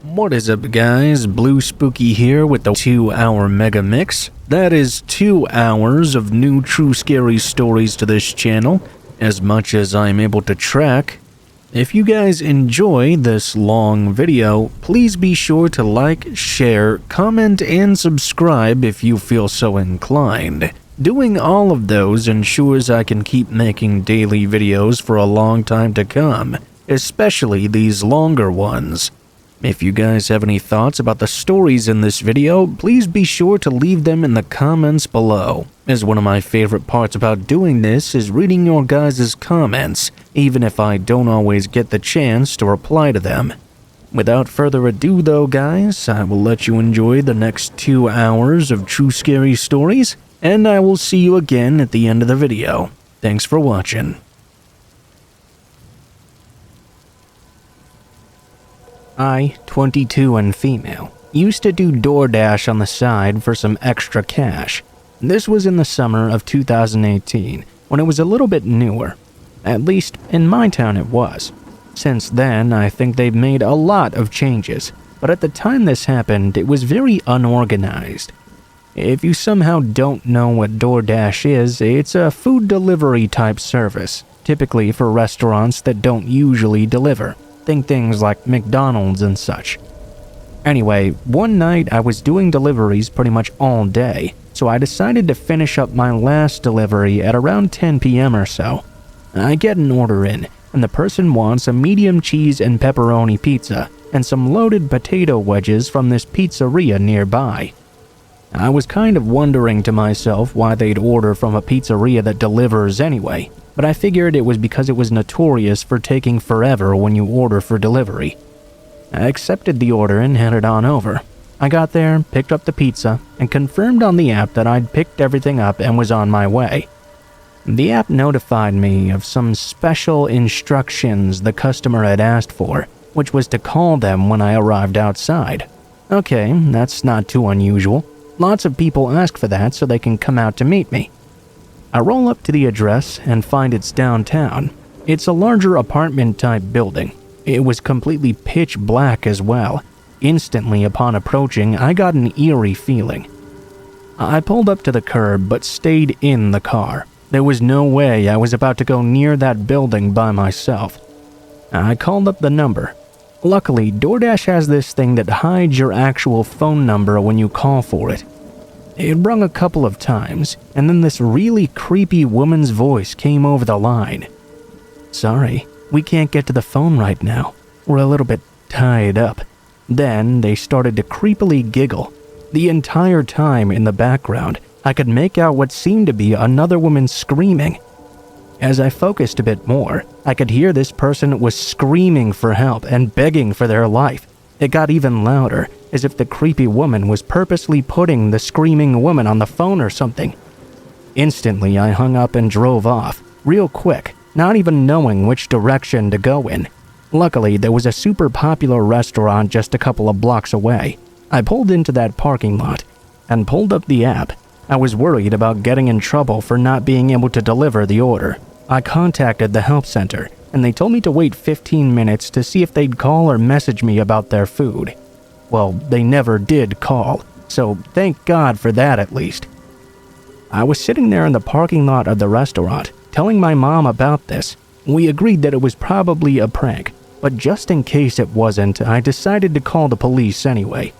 What is up, guys? Blue Spooky here with the 2-hour Megamix. That is 2 hours of new true scary stories to this channel, as much as I'm able to track. If you guys enjoy this long video, please be sure to like, share, comment, and subscribe if you feel so inclined. Doing all of those ensures I can keep making daily videos for a long time to come, especially these longer ones. If you guys have any thoughts about the stories in this video, please be sure to leave them in the comments below, as one of my favorite parts about doing this is reading your guys' comments, even if I don't always get the chance to reply to them. Without further ado though, guys, I will let you enjoy the next 2 hours of true scary stories, and I will see you again at the end of the video. Thanks for watching. I, 22 and female, used to do DoorDash on the side for some extra cash. This was in the summer of 2018, when it was a little bit newer. At least, in my town it was. Since then, I think they've made a lot of changes, but at the time this happened, it was very unorganized. If you somehow don't know what DoorDash is, it's a food delivery type service, typically for restaurants that don't usually deliver. Think things like McDonald's and such. Anyway, one night I was doing deliveries pretty much all day, so I decided to finish up my last delivery at around 10 p.m. or so. I get an order in, and the person wants a medium cheese and pepperoni pizza and some loaded potato wedges from this pizzeria nearby. I was kind of wondering to myself why they'd order from a pizzeria that delivers anyway, but I figured it was because it was notorious for taking forever when you order for delivery. I accepted the order and headed on over. I got there, picked up the pizza, and confirmed on the app that I'd picked everything up and was on my way. The app notified me of some special instructions the customer had asked for, which was to call them when I arrived outside. Okay, that's not too unusual. Lots of people ask for that so they can come out to meet me. I roll up to the address and find it's downtown. It's a larger apartment-type building. It was completely pitch black as well. Instantly upon approaching, I got an eerie feeling. I pulled up to the curb but stayed in the car. There was no way I was about to go near that building by myself. I called up the number. Luckily, DoorDash has this thing that hides your actual phone number when you call for it. It rung a couple of times, and then this really creepy woman's voice came over the line. "Sorry, we can't get to the phone right now. We're a little bit tied up." Then they started to creepily giggle. The entire time in the background, I could make out what seemed to be another woman screaming. As I focused a bit more, I could hear this person was screaming for help and begging for their life. It got even louder, as if the creepy woman was purposely putting the screaming woman on the phone or something. Instantly, I hung up and drove off, real quick, not even knowing which direction to go in. Luckily, there was a super popular restaurant just a couple of blocks away. I pulled into that parking lot and pulled up the app. I was worried about getting in trouble for not being able to deliver the order. I contacted the help center, and they told me to wait 15 minutes to see if they'd call or message me about their food. Well, they never did call, so thank God for that at least. I was sitting there in the parking lot of the restaurant, telling my mom about this. We agreed that it was probably a prank, but just in case it wasn't, I decided to call the police anyway.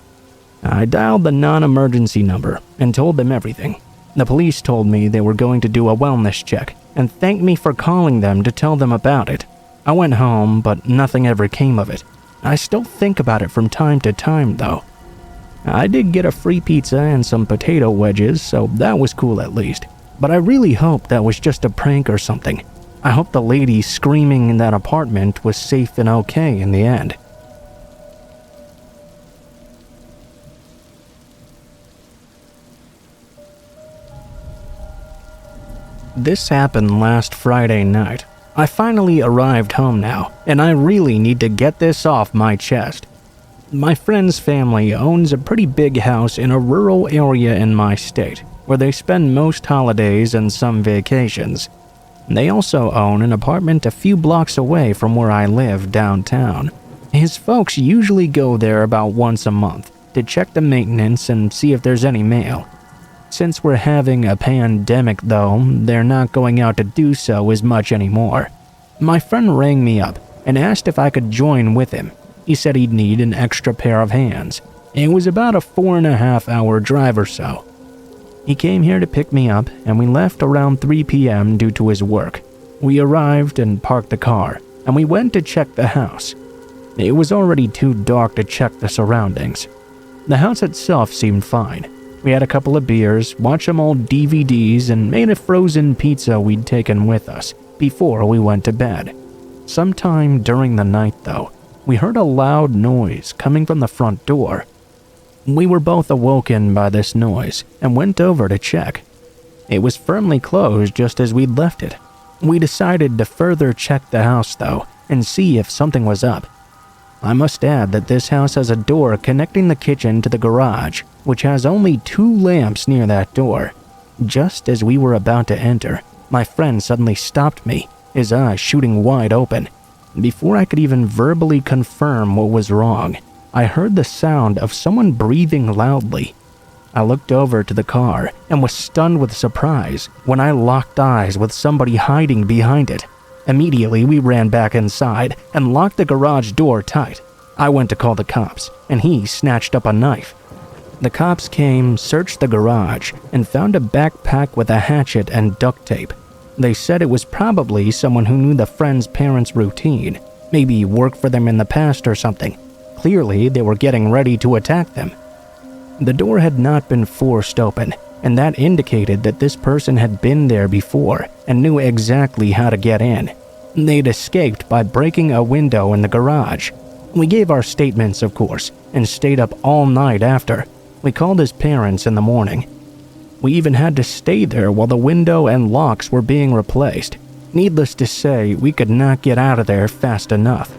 I dialed the non-emergency number and told them everything. The police told me they were going to do a wellness check and thanked me for calling them to tell them about it. I went home, but nothing ever came of it. I still think about it from time to time, though. I did get a free pizza and some potato wedges, so that was cool at least. But I really hope that was just a prank or something. I hope the lady screaming in that apartment was safe and okay in the end. This happened last Friday night. I finally arrived home now, and I really need to get this off my chest. My friend's family owns a pretty big house in a rural area in my state, where they spend most holidays and some vacations. They also own an apartment a few blocks away from where I live downtown. His folks usually go there about once a month to check the maintenance and see if there's any mail. Since we're having a pandemic though, they're not going out to do so as much anymore. My friend rang me up and asked if I could join with him. He said he'd need an extra pair of hands. It was about a 4.5-hour drive or so. He came here to pick me up and we left around 3 p.m. due to his work. We arrived and parked the car and we went to check the house. It was already too dark to check the surroundings. The house itself seemed fine. We had a couple of beers, watched some old DVDs, and made a frozen pizza we'd taken with us before we went to bed. Sometime during the night, though, we heard a loud noise coming from the front door. We were both awoken by this noise and went over to check. It was firmly closed just as we'd left it. We decided to further check the house, though, and see if something was up. I must add that this house has a door connecting the kitchen to the garage, which has only 2 lamps near that door. Just as we were about to enter, my friend suddenly stopped me, his eyes shooting wide open. Before I could even verbally confirm what was wrong, I heard the sound of someone breathing loudly. I looked over to the car and was stunned with surprise when I locked eyes with somebody hiding behind it. Immediately, we ran back inside and locked the garage door tight. I went to call the cops, and he snatched up a knife. The cops came, searched the garage, and found a backpack with a hatchet and duct tape. They said it was probably someone who knew the friend's parents' routine, maybe worked for them in the past or something. Clearly, they were getting ready to attack them. The door had not been forced open, and that indicated that this person had been there before and knew exactly how to get in. They'd escaped by breaking a window in the garage. We gave our statements, of course, and stayed up all night after. We called his parents in the morning. We even had to stay there while the window and locks were being replaced. Needless to say, we could not get out of there fast enough.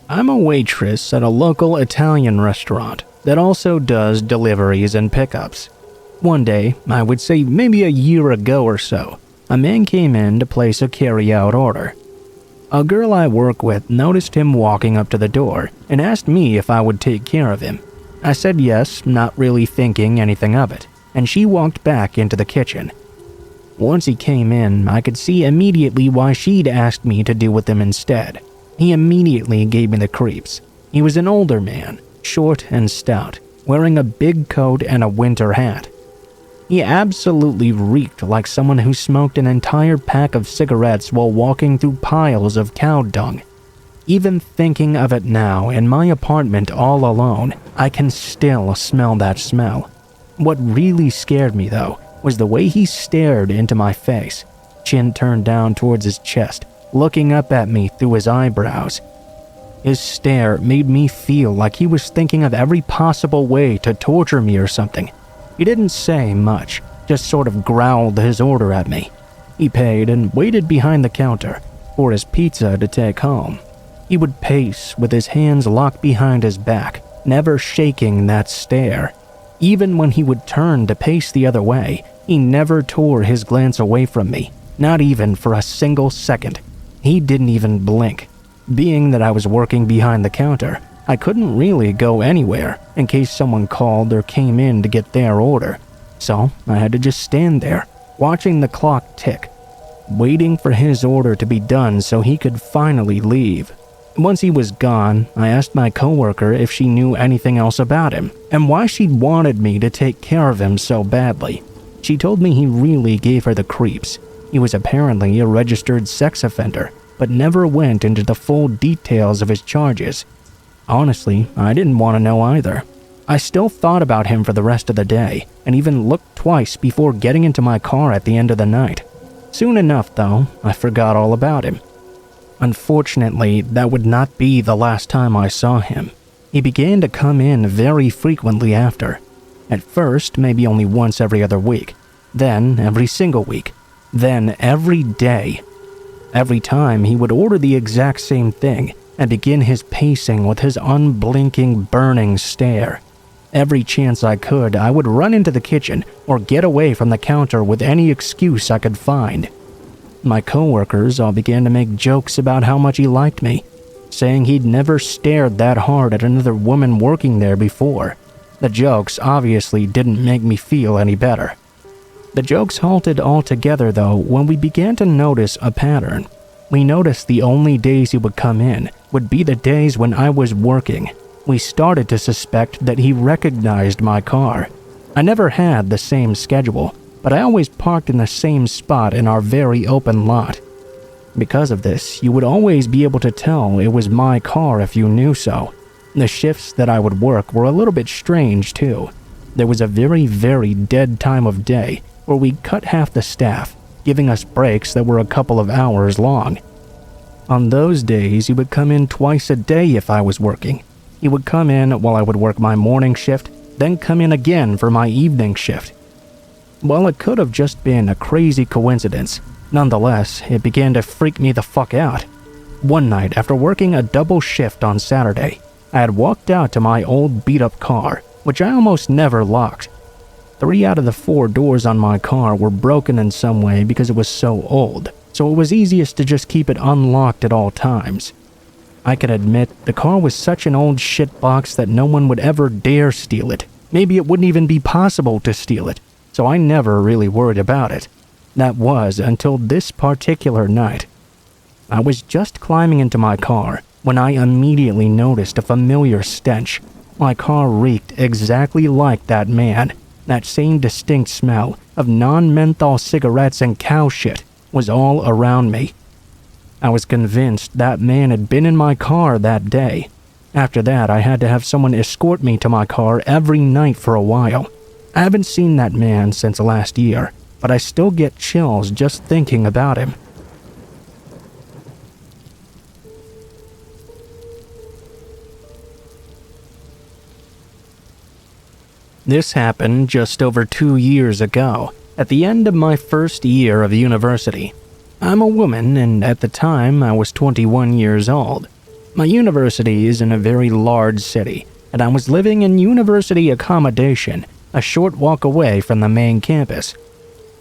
I'm a waitress at a local Italian restaurant that also does deliveries and pickups. One day, I would say maybe a year ago or so, a man came in to place a carry-out order. A girl I work with noticed him walking up to the door and asked me if I would take care of him. I said yes, not really thinking anything of it, and she walked back into the kitchen. Once he came in, I could see immediately why she'd asked me to deal with him instead. He immediately gave me the creeps. He was an older man, short and stout, wearing a big coat and a winter hat. He absolutely reeked like someone who smoked an entire pack of cigarettes while walking through piles of cow dung. Even thinking of it now in my apartment all alone, I can still smell that smell. What really scared me though was the way he stared into my face, chin turned down towards his chest, looking up at me through his eyebrows. His stare made me feel like he was thinking of every possible way to torture me or something. He didn't say much, just sort of growled his order at me. He paid and waited behind the counter for his pizza to take home. He would pace with his hands locked behind his back, never shaking that stare. Even when he would turn to pace the other way, he never tore his glance away from me, not even for a single second. He didn't even blink. Being that I was working behind the counter, I couldn't really go anywhere in case someone called or came in to get their order. So I had to just stand there, watching the clock tick, waiting for his order to be done so he could finally leave. Once he was gone, I asked my coworker if she knew anything else about him and why she'd wanted me to take care of him so badly. She told me he really gave her the creeps. He was apparently a registered sex offender, but never went into the full details of his charges. Honestly, I didn't want to know either. I still thought about him for the rest of the day, and even looked twice before getting into my car at the end of the night. Soon enough, though, I forgot all about him. Unfortunately, that would not be the last time I saw him. He began to come in very frequently after. At first, maybe only once every other week, then every single week, then every day. Every time he would order the exact same thing and begin his pacing with his unblinking, burning stare. Every chance I could, I would run into the kitchen or get away from the counter with any excuse I could find. My coworkers all began to make jokes about how much he liked me, saying he'd never stared that hard at another woman working there before. The jokes obviously didn't make me feel any better. The jokes halted altogether though when we began to notice a pattern. We noticed the only days he would come in would be the days when I was working. We started to suspect that he recognized my car. I never had the same schedule, but I always parked in the same spot in our very open lot. Because of this, you would always be able to tell it was my car if you knew so. The shifts that I would work were a little bit strange too. There was a very, very dead time of day where we'd cut half the staff, giving us breaks that were a couple of hours long. On those days, he would come in twice a day if I was working. He would come in while I would work my morning shift, then come in again for my evening shift. While it could have just been a crazy coincidence, nonetheless, it began to freak me the fuck out. One night, after working a double shift on Saturday, I had walked out to my old beat-up car, which I almost never locked. 3 out of the 4 doors on my car were broken in some way because it was so old, so it was easiest to just keep it unlocked at all times. I can admit, the car was such an old shitbox that no one would ever dare steal it. Maybe it wouldn't even be possible to steal it, so I never really worried about it. That was until this particular night. I was just climbing into my car when I immediately noticed a familiar stench. My car reeked exactly like that man. That same distinct smell of non-menthol cigarettes and cow shit was all around me. I was convinced that man had been in my car that day. After that, I had to have someone escort me to my car every night for a while. I haven't seen that man since last year, but I still get chills just thinking about him. This happened just over 2 years ago, at the end of my first year of university. I'm a woman, and at the time I was 21 years old. My university is in a very large city, and I was living in university accommodation, a short walk away from the main campus.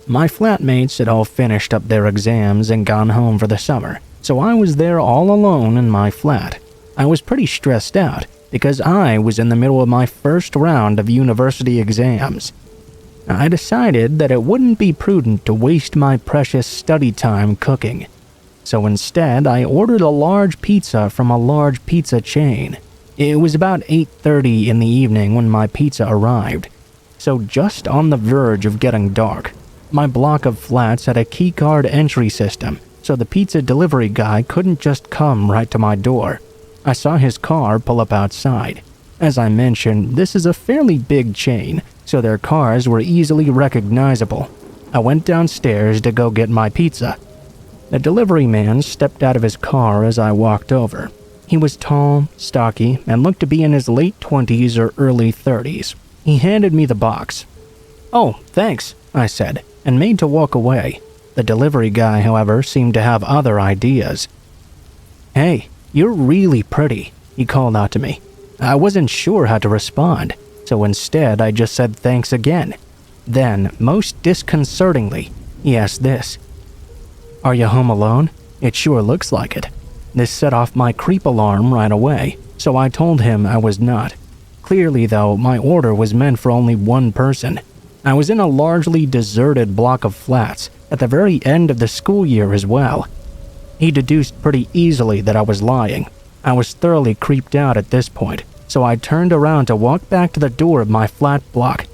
My flatmates had all finished up their exams and gone home for the summer, so I was there all alone in my flat. I was pretty stressed out, because I was in the middle of my first round of university exams. I decided that it wouldn't be prudent to waste my precious study time cooking. So instead, I ordered a large pizza from a large pizza chain. It was about 8:30 in the evening when my pizza arrived, so just on the verge of getting dark. My block of flats had a keycard entry system, so the pizza delivery guy couldn't just come right to my door. I saw his car pull up outside. As I mentioned, this is a fairly big chain, so their cars were easily recognizable. I went downstairs to go get my pizza. The delivery man stepped out of his car as I walked over. He was tall, stocky, and looked to be in his late 20s or early 30s. He handed me the box. "Oh, thanks," I said, and made to walk away. The delivery guy, however, seemed to have other ideas. "Hey, you're really pretty," he called out to me. I wasn't sure how to respond, so instead I just said thanks again. Then, most disconcertingly, he asked this. "Are you home alone? It sure looks like it." This set off my creep alarm right away, so I told him I was not. Clearly, though, my order was meant for only one person. I was in a largely deserted block of flats at the very end of the school year as well. He deduced pretty easily that I was lying. I was thoroughly creeped out at this point, so I turned around to walk back to the door of my flat block.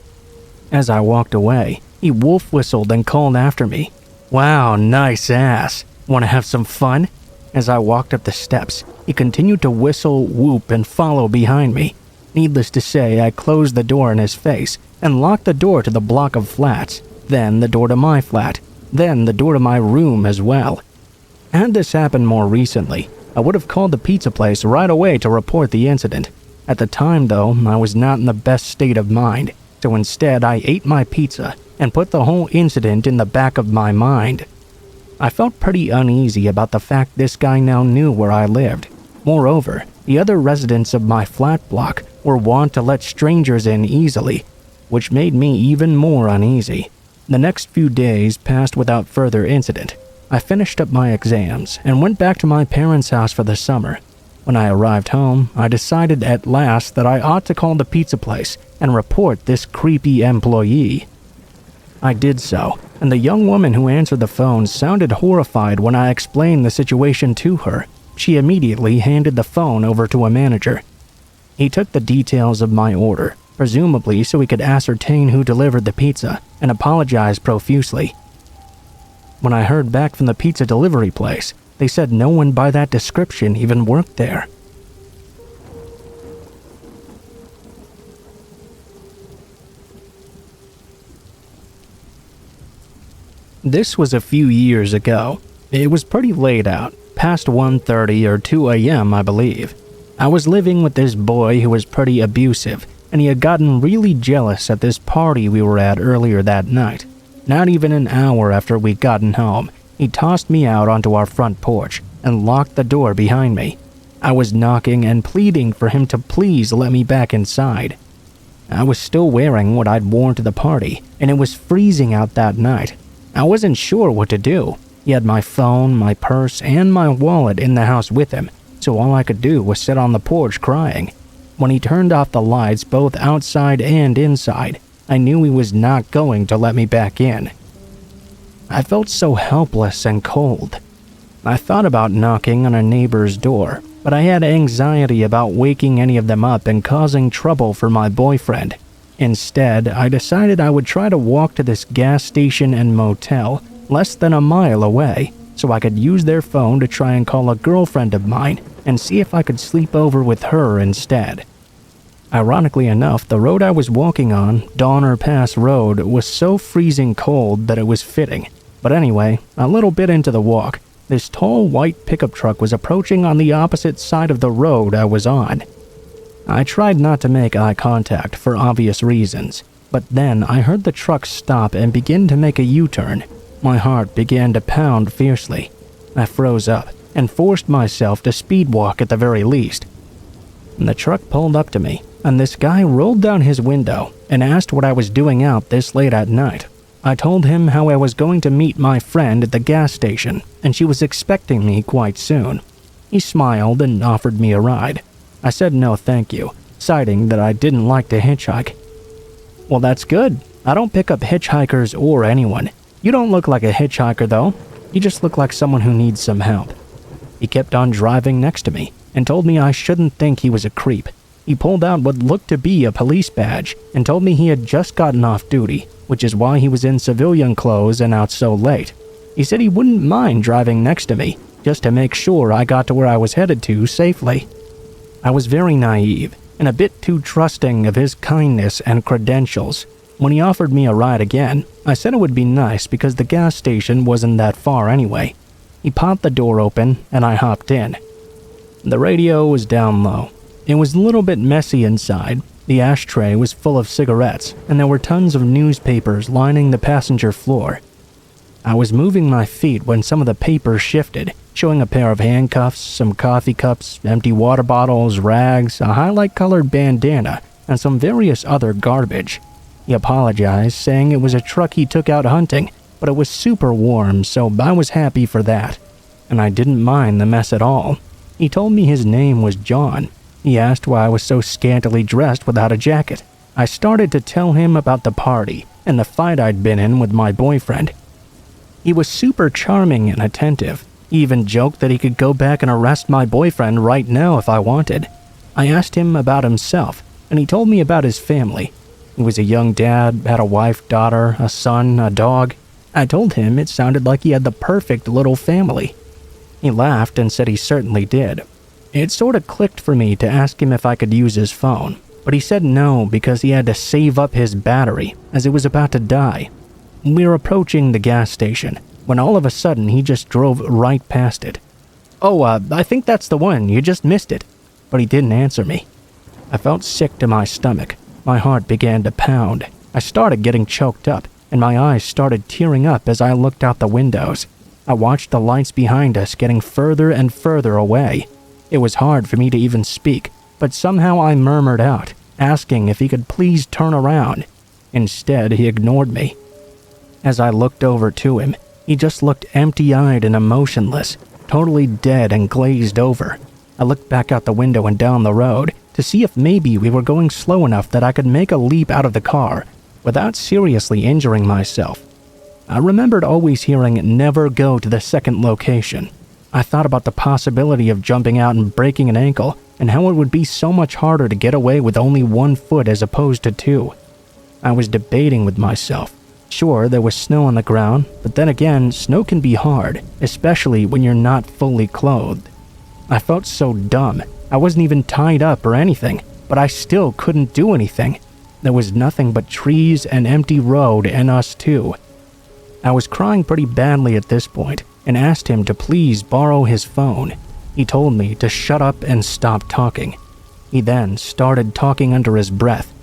As I walked away, he wolf whistled and called after me. "Wow, nice ass. Want to have some fun?" As I walked up the steps, he continued to whistle, whoop, and follow behind me. Needless to say, I closed the door in his face and locked the door to the block of flats, then the door to my flat, then the door to my room as well. Had this happened more recently, I would have called the pizza place right away to report the incident. At the time, though, I was not in the best state of mind, so instead I ate my pizza and put the whole incident in the back of my mind. I felt pretty uneasy about the fact this guy now knew where I lived. Moreover, the other residents of my flat block were wont to let strangers in easily, which made me even more uneasy. The next few days passed without further incident. I finished up my exams and went back to my parents' house for the summer. When I arrived home, I decided at last that I ought to call the pizza place and report this creepy employee. I did so, and the young woman who answered the phone sounded horrified when I explained the situation to her. She immediately handed the phone over to a manager. He took the details of my order, presumably so he could ascertain who delivered the pizza, and apologized profusely. When I heard back from the pizza delivery place, they said no one by that description even worked there. This was a few years ago. It was pretty late out, past 1:30 or 2 a.m. I believe. I was living with this boy who was pretty abusive, and he had gotten really jealous at this party we were at earlier that night. Not even an hour after we'd gotten home, he tossed me out onto our front porch and locked the door behind me. I was knocking and pleading for him to please let me back inside. I was still wearing what I'd worn to the party, and it was freezing out that night. I wasn't sure what to do. He had my phone, my purse, and my wallet in the house with him, so all I could do was sit on the porch crying. When he turned off the lights both outside and inside, I knew he was not going to let me back in. I felt so helpless and cold. I thought about knocking on a neighbor's door, but I had anxiety about waking any of them up and causing trouble for my boyfriend. Instead, I decided I would try to walk to this gas station and motel less than a mile away, so I could use their phone to try and call a girlfriend of mine and see if I could sleep over with her instead. Ironically enough, the road I was walking on, Donner Pass Road, was so freezing cold that it was fitting. But anyway, a little bit into the walk, this tall white pickup truck was approaching on the opposite side of the road I was on. I tried not to make eye contact for obvious reasons, but then I heard the truck stop and begin to make a U-turn. My heart began to pound fiercely. I froze up and forced myself to speed walk at the very least. The truck pulled up to me, and this guy rolled down his window and asked what I was doing out this late at night. I told him how I was going to meet my friend at the gas station, and she was expecting me quite soon. He smiled and offered me a ride. I said no thank you, citing that I didn't like to hitchhike. Well, that's good. I don't pick up hitchhikers or anyone. You don't look like a hitchhiker though. You just look like someone who needs some help. He kept on driving next to me and told me I shouldn't think he was a creep. He pulled out what looked to be a police badge and told me he had just gotten off duty, which is why he was in civilian clothes and out so late. He said he wouldn't mind driving next to me, just to make sure I got to where I was headed to safely. I was very naive and a bit too trusting of his kindness and credentials. When he offered me a ride again, I said it would be nice because the gas station wasn't that far anyway. He popped the door open and I hopped in. The radio was down low. It was a little bit messy inside. The ashtray was full of cigarettes, and there were tons of newspapers lining the passenger floor. I was moving my feet when some of the papers shifted, showing a pair of handcuffs, some coffee cups, empty water bottles, rags, a highlight-colored bandana, and some various other garbage. He apologized, saying it was a truck he took out hunting, but it was super warm, so I was happy for that. And I didn't mind the mess at all. He told me his name was John. He asked why I was so scantily dressed without a jacket. I started to tell him about the party and the fight I'd been in with my boyfriend. He was super charming and attentive. He even joked that he could go back and arrest my boyfriend right now if I wanted. I asked him about himself, and he told me about his family. He was a young dad, had a wife, daughter, a son, a dog. I told him it sounded like he had the perfect little family. He laughed and said he certainly did. It sort of clicked for me to ask him if I could use his phone, but he said no because he had to save up his battery as it was about to die. We were approaching the gas station when all of a sudden he just drove right past it. "Oh, I think that's the one, you just missed it." But he didn't answer me. I felt sick to my stomach. My heart began to pound. I started getting choked up, and my eyes started tearing up as I looked out the windows. I watched the lights behind us getting further and further away. It was hard for me to even speak, but somehow I murmured out, asking if he could please turn around. Instead, he ignored me. As I looked over to him, he just looked empty-eyed and emotionless, totally dead and glazed over. I looked back out the window and down the road to see if maybe we were going slow enough that I could make a leap out of the car without seriously injuring myself. I remembered always hearing never go to the second location. I thought about the possibility of jumping out and breaking an ankle and how it would be so much harder to get away with only 1 foot as opposed to 2. I was debating with myself. Sure, there was snow on the ground, but then again, snow can be hard, especially when you're not fully clothed. I felt so dumb. I wasn't even tied up or anything, but I still couldn't do anything. There was nothing but trees and empty road and us two. I was crying pretty badly at this point and asked him to please borrow his phone. He told me to shut up and stop talking. He then started talking under his breath.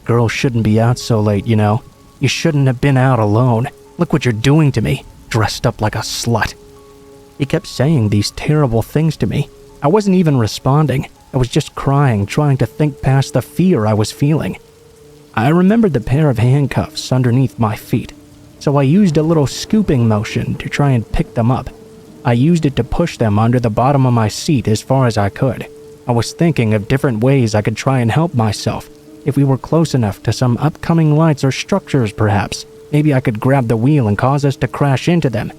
"Girls shouldn't be out so late, you know. You shouldn't have been out alone. Look what you're doing to me, dressed up like a slut." He kept saying these terrible things to me. I wasn't even responding. I was just crying, trying to think past the fear I was feeling. I remembered the pair of handcuffs underneath my feet, so I used a little scooping motion to try and pick them up. I used it to push them under the bottom of my seat as far as I could. I was thinking of different ways I could try and help myself. If we were close enough to some upcoming lights or structures, perhaps, maybe I could grab the wheel and cause us to crash into them.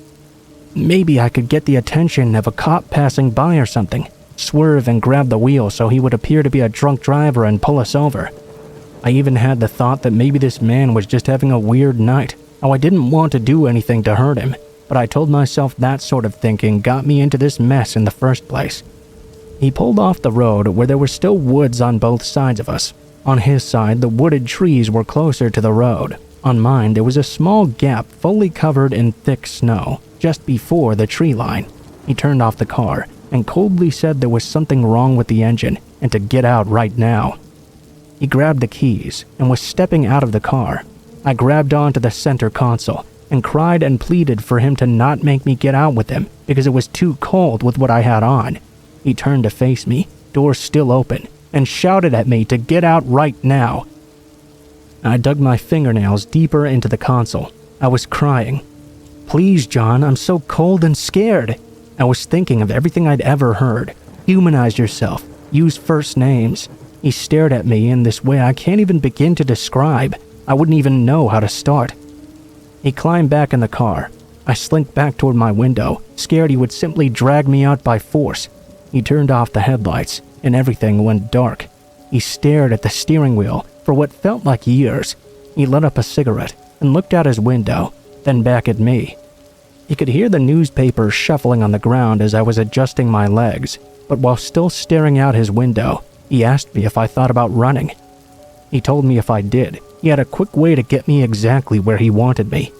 Maybe I could get the attention of a cop passing by or something, swerve and grab the wheel so he would appear to be a drunk driver and pull us over. I even had the thought that maybe this man was just having a weird night, how I didn't want to do anything to hurt him, but I told myself that sort of thinking got me into this mess in the first place. He pulled off the road where there were still woods on both sides of us. On his side, the wooded trees were closer to the road. On mine, there was a small gap fully covered in thick snow, just before the tree line. He turned off the car and coldly said there was something wrong with the engine and to get out right now. He grabbed the keys and was stepping out of the car. I grabbed onto the center console and cried and pleaded for him to not make me get out with him because it was too cold with what I had on. He turned to face me, door still open, and shouted at me to get out right now. I dug my fingernails deeper into the console. I was crying. "Please, John, I'm so cold and scared." I was thinking of everything I'd ever heard. Humanize yourself. Use first names. He stared at me in this way I can't even begin to describe. I wouldn't even know how to start. He climbed back in the car. I slinked back toward my window, scared he would simply drag me out by force. He turned off the headlights, and everything went dark. He stared at the steering wheel for what felt like years. He lit up a cigarette and looked out his window, then back at me. He could hear the newspaper shuffling on the ground as I was adjusting my legs, but while still staring out his window, he asked me if I thought about running. He told me if I did, he had a quick way to get me exactly where he wanted me.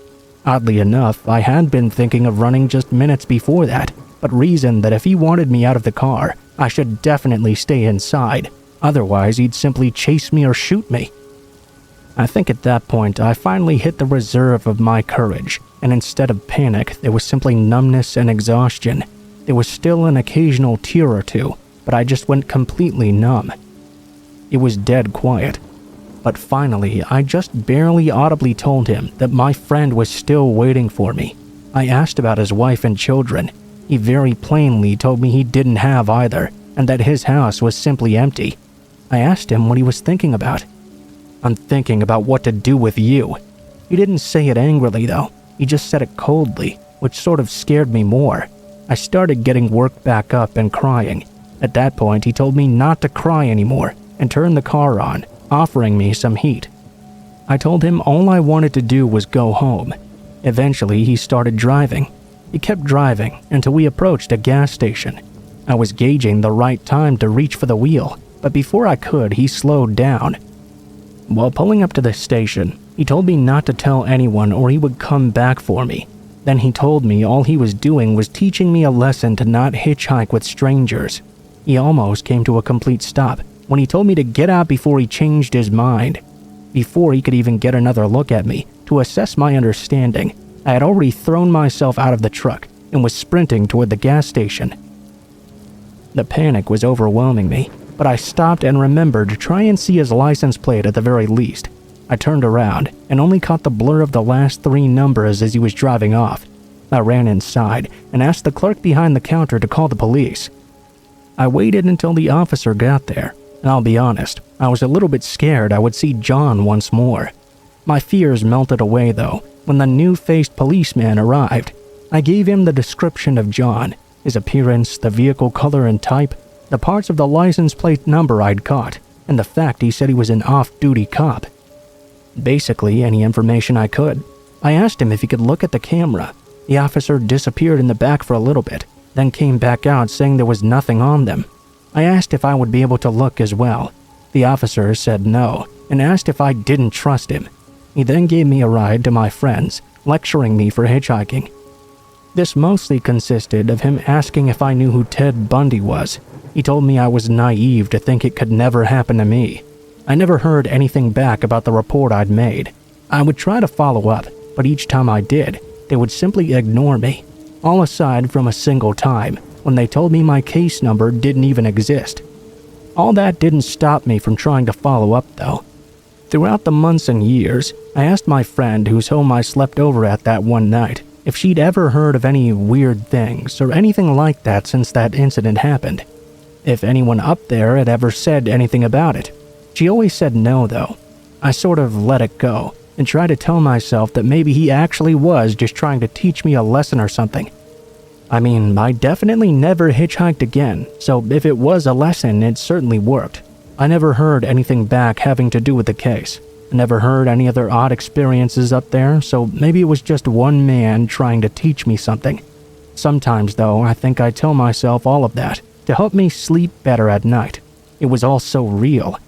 Oddly enough, I had been thinking of running just minutes before that, but reasoned that if he wanted me out of the car, I should definitely stay inside. Otherwise, he'd simply chase me or shoot me. I think at that point, I finally hit the reserve of my courage, and instead of panic, there was simply numbness and exhaustion. There was still an occasional tear or two, but I just went completely numb. It was dead quiet. But finally, I just barely audibly told him that my friend was still waiting for me. I asked about his wife and children. He very plainly told me he didn't have either, and that his house was simply empty. I asked him what he was thinking about. "I'm thinking about what to do with you." He didn't say it angrily though, he just said it coldly, which sort of scared me more. I started getting worked back up and crying. At that point, he told me not to cry anymore and turned the car on, offering me some heat. I told him all I wanted to do was go home. Eventually, he started driving. He kept driving until we approached a gas station. I was gauging the right time to reach for the wheel, but before I could, he slowed down. While pulling up to the station, he told me not to tell anyone or he would come back for me. Then he told me all he was doing was teaching me a lesson to not hitchhike with strangers. He almost came to a complete stop when he told me to get out before he changed his mind. Before he could even get another look at me to assess my understanding, I had already thrown myself out of the truck and was sprinting toward the gas station. The panic was overwhelming me. but I stopped and remembered to try and see his license plate at the very least. I turned around and only caught the blur of the last 3 numbers as he was driving off. I ran inside and asked the clerk behind the counter to call the police. I waited until the officer got there, and I'll be honest, I was a little bit scared I would see John once more. My fears melted away though when the new-faced policeman arrived. I gave him the description of John, his appearance, the vehicle color and type, the parts of the license plate number I'd caught, and the fact he said he was an off-duty cop. Basically, any information I could. I asked him if he could look at the camera. The officer disappeared in the back for a little bit, then came back out saying there was nothing on them. I asked if I would be able to look as well. The officer said no, and asked if I didn't trust him. He then gave me a ride to my friends, lecturing me for hitchhiking. This mostly consisted of him asking if I knew who Ted Bundy was. He told me I was naive to think it could never happen to me. I never heard anything back about the report I'd made. I would try to follow up, but each time I did, they would simply ignore me. All aside from a single time, when they told me my case number didn't even exist. All that didn't stop me from trying to follow up though. Throughout the months and years, I asked my friend whose home I slept over at that one night if she'd ever heard of any weird things or anything like that since that incident happened. If anyone up there had ever said anything about it. She always said no though. I sort of let it go and tried to tell myself that maybe he actually was just trying to teach me a lesson or something. I mean, I definitely never hitchhiked again, so if it was a lesson, it certainly worked. I never heard anything back having to do with the case. I never heard any other odd experiences up there, so maybe it was just one man trying to teach me something. Sometimes, though, I think I tell myself all of that to help me sleep better at night. It was all so real.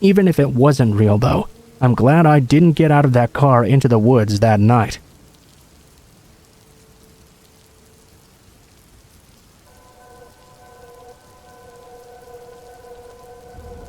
Even if it wasn't real, though, I'm glad I didn't get out of that car into the woods that night.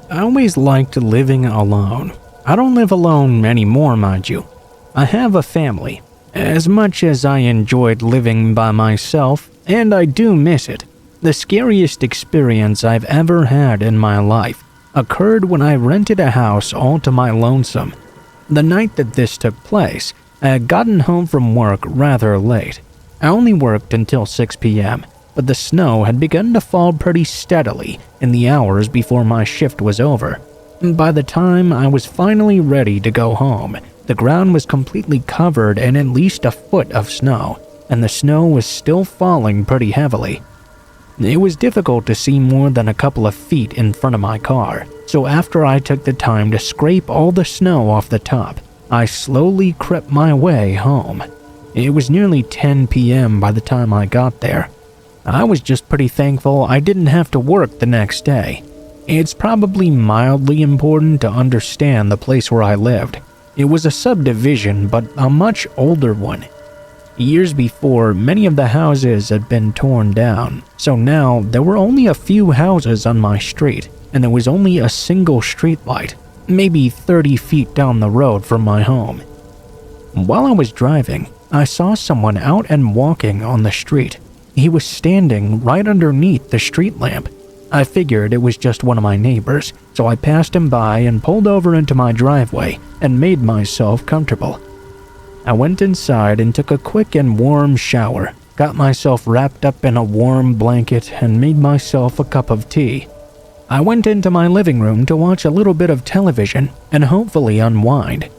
I always liked living alone. I don't live alone anymore, mind you. I have a family. As much as I enjoyed living by myself, and I do miss it, the scariest experience I've ever had in my life occurred when I rented a house all to my lonesome. The night that this took place, I had gotten home from work rather late. I only worked until 6 p.m., but the snow had begun to fall pretty steadily in the hours before my shift was over. By the time I was finally ready to go home, the ground was completely covered in at least a foot of snow, and the snow was still falling pretty heavily. It was difficult to see more than a couple of feet in front of my car, so after I took the time to scrape all the snow off the top, I slowly crept my way home. It was nearly 10 p.m. by the time I got there. I was just pretty thankful I didn't have to work the next day. It's probably mildly important to understand the place where I lived. It was a subdivision, but a much older one. Years before, many of the houses had been torn down, so now there were only a few houses on my street, and there was only a single streetlight, maybe 30 feet down the road from my home. While I was driving, I saw someone out and walking on the street. He was standing right underneath the street lamp. I figured it was just one of my neighbors, so I passed him by and pulled over into my driveway and made myself comfortable. I went inside and took a quick and warm shower, got myself wrapped up in a warm blanket, and made myself a cup of tea. I went into my living room to watch a little bit of television and hopefully unwind.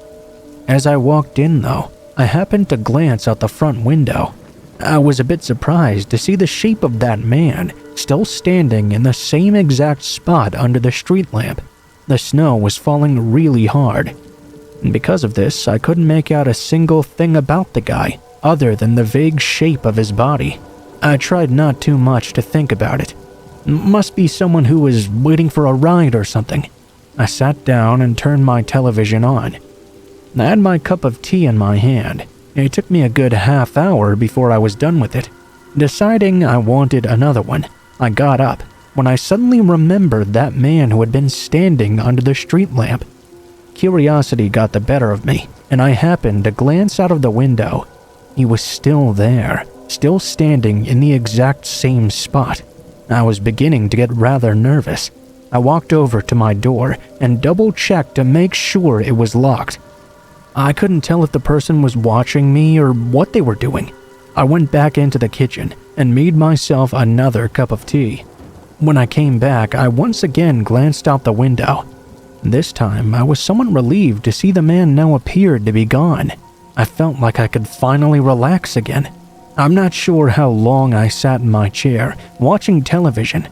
As I walked in, though, I happened to glance out the front window. I was a bit surprised to see the shape of that man still standing in the same exact spot under the street lamp. The snow was falling really hard, and because of this, I couldn't make out a single thing about the guy other than the vague shape of his body. I tried not too much to think about it. Must be someone who was waiting for a ride or something. I sat down and turned my television on. I had my cup of tea in my hand. It took me a good half hour before I was done with it. Deciding I wanted another one, I got up when I suddenly remembered that man who had been standing under the street lamp. Curiosity got the better of me, and I happened to glance out of the window. He was still there, still standing in the exact same spot. I was beginning to get rather nervous. I walked over to my door and double-checked to make sure it was locked. I couldn't tell if the person was watching me or what they were doing. I went back into the kitchen and made myself another cup of tea. When I came back, I once again glanced out the window. This time, I was somewhat relieved to see the man now appeared to be gone. I felt like I could finally relax again. I'm not sure how long I sat in my chair, watching television.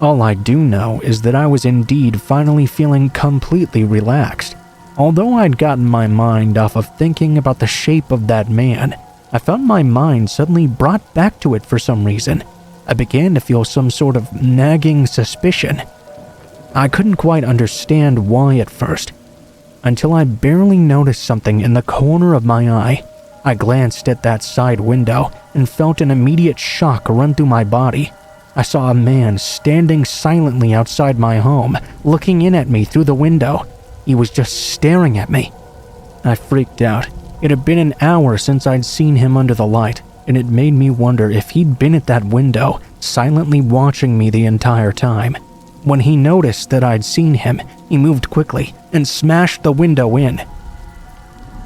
All I do know is that I was indeed finally feeling completely relaxed. Although I'd gotten my mind off of thinking about the shape of that man, I found my mind suddenly brought back to it for some reason. I began to feel some sort of nagging suspicion. I couldn't quite understand why at first, until I barely noticed something in the corner of my eye. I glanced at that side window and felt an immediate shock run through my body. I saw a man standing silently outside my home, looking in at me through the window. He was just staring at me. I freaked out. It had been an hour since I'd seen him under the light, and it made me wonder if he'd been at that window, silently watching me the entire time. When he noticed that I'd seen him, he moved quickly and smashed the window in.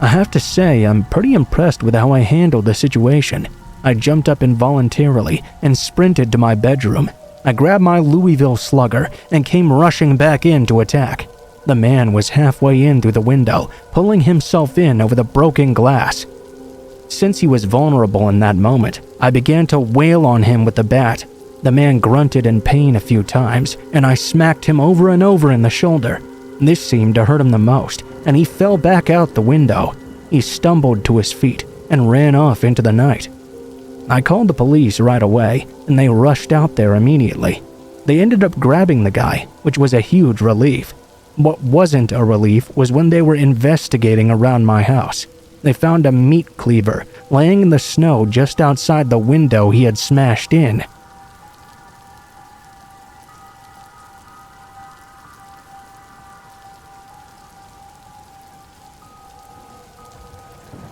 I have to say, I'm pretty impressed with how I handled the situation. I jumped up involuntarily and sprinted to my bedroom. I grabbed my Louisville slugger and came rushing back in to attack. The man was halfway in through the window, pulling himself in over the broken glass. Since he was vulnerable in that moment, I began to wail on him with the bat. The man grunted in pain a few times, and I smacked him over and over in the shoulder. This seemed to hurt him the most, and he fell back out the window. He stumbled to his feet and ran off into the night. I called the police right away, and they rushed out there immediately. They ended up grabbing the guy, which was a huge relief. What wasn't a relief was when they were investigating around my house. They found a meat cleaver laying in the snow just outside the window he had smashed in.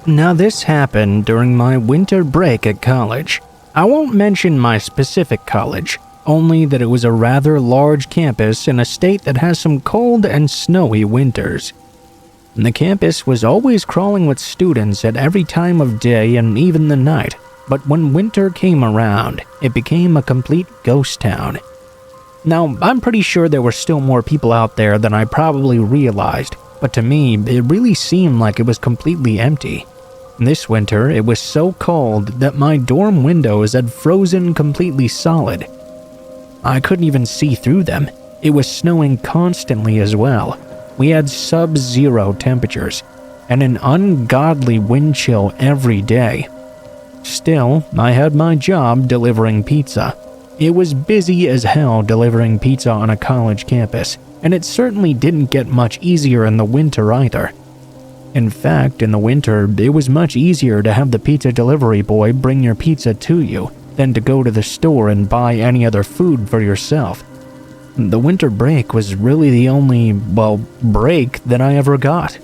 Now this happened during my winter break at college. I won't mention my specific college, only that it was a rather large campus in a state that has some cold and snowy winters. The campus was always crawling with students at every time of day and even the night, but when winter came around, it became a complete ghost town. Now, I'm pretty sure there were still more people out there than I probably realized, but to me, it really seemed like it was completely empty. This winter, it was so cold that my dorm windows had frozen completely solid. I couldn't even see through them. It was snowing constantly as well. We had sub-zero temperatures and an ungodly wind chill every day. Still, I had my job delivering pizza. It was busy as hell delivering pizza on a college campus, and it certainly didn't get much easier in the winter either. In fact, in the winter, it was much easier to have the pizza delivery boy bring your pizza to you than to go to the store and buy any other food for yourself. The winter break was really the only, break that I ever got.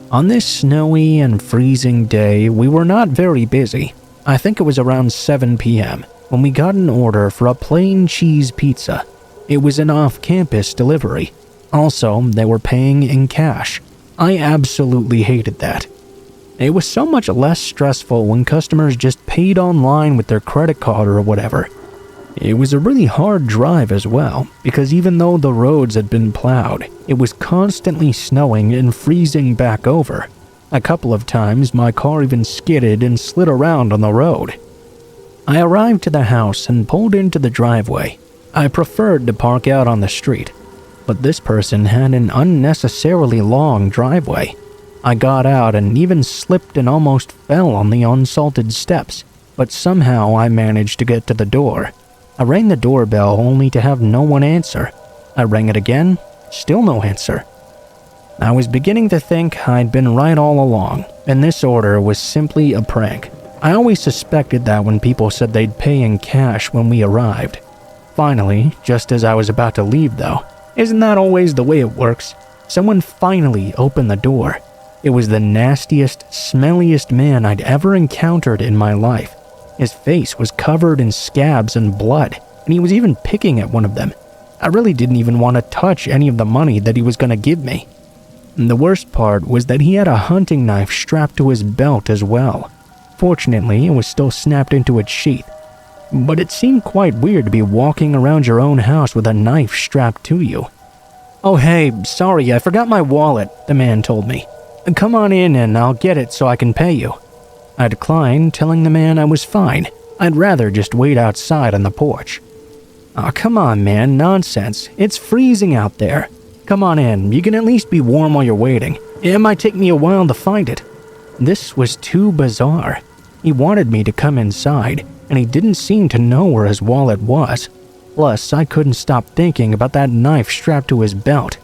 On this snowy and freezing day, we were not very busy. I think it was around 7 p.m. when we got an order for a plain cheese pizza. It was an off-campus delivery. Also, they were paying in cash. I absolutely hated that. It was so much less stressful when customers just paid online with their credit card or whatever. It was a really hard drive as well, because even though the roads had been plowed, it was constantly snowing and freezing back over. A couple of times, my car even skidded and slid around on the road. I arrived to the house and pulled into the driveway. I preferred to park out on the street, but this person had an unnecessarily long driveway. I got out and even slipped and almost fell on the unsalted steps, but somehow I managed to get to the door. I rang the doorbell only to have no one answer. I rang it again, still no answer. I was beginning to think I'd been right all along, and this order was simply a prank. I always suspected that when people said they'd pay in cash when we arrived. Finally, just as I was about to leave though, isn't that always the way it works? Someone finally opened the door. It was the nastiest, smelliest man I'd ever encountered in my life. His face was covered in scabs and blood, and he was even picking at one of them. I really didn't even want to touch any of the money that he was going to give me. And the worst part was that he had a hunting knife strapped to his belt as well. Fortunately, it was still snapped into its sheath. But it seemed quite weird to be walking around your own house with a knife strapped to you. "Oh hey, sorry, I forgot my wallet," the man told me. "Come on in and I'll get it so I can pay you." I declined, telling the man I was fine. I'd rather just wait outside on the porch. "Aw, come on man, nonsense. It's freezing out there. Come on in, you can at least be warm while you're waiting. It might take me a while to find it." This was too bizarre. He wanted me to come inside, and he didn't seem to know where his wallet was. Plus, I couldn't stop thinking about that knife strapped to his belt.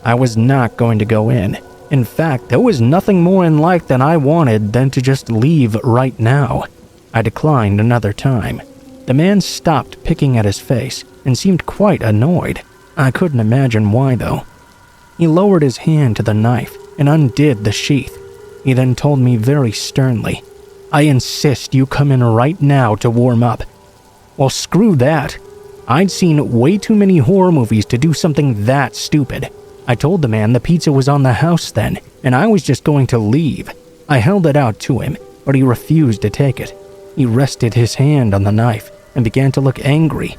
I was not going to go in. In fact, there was nothing more in life that I wanted than to just leave right now. I declined another time. The man stopped picking at his face and seemed quite annoyed. I couldn't imagine why though. He lowered his hand to the knife and undid the sheath. He then told me very sternly, "I insist you come in right now to warm up." Well, screw that. I'd seen way too many horror movies to do something that stupid. I told the man the pizza was on the house then, and I was just going to leave. I held it out to him, but he refused to take it. He rested his hand on the knife and began to look angry.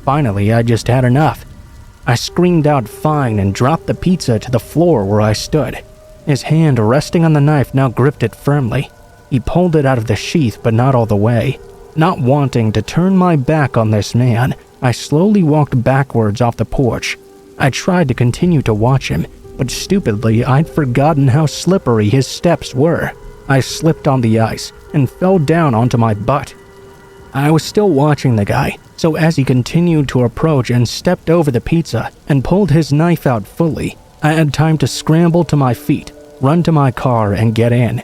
Finally, I just had enough. I screamed out fine and dropped the pizza to the floor where I stood. His hand resting on the knife now gripped it firmly. He pulled it out of the sheath, but not all the way. Not wanting to turn my back on this man, I slowly walked backwards off the porch. I tried to continue to watch him, but stupidly I'd forgotten how slippery his steps were. I slipped on the ice and fell down onto my butt. I was still watching the guy, so as he continued to approach and stepped over the pizza and pulled his knife out fully, I had time to scramble to my feet, run to my car, and get in.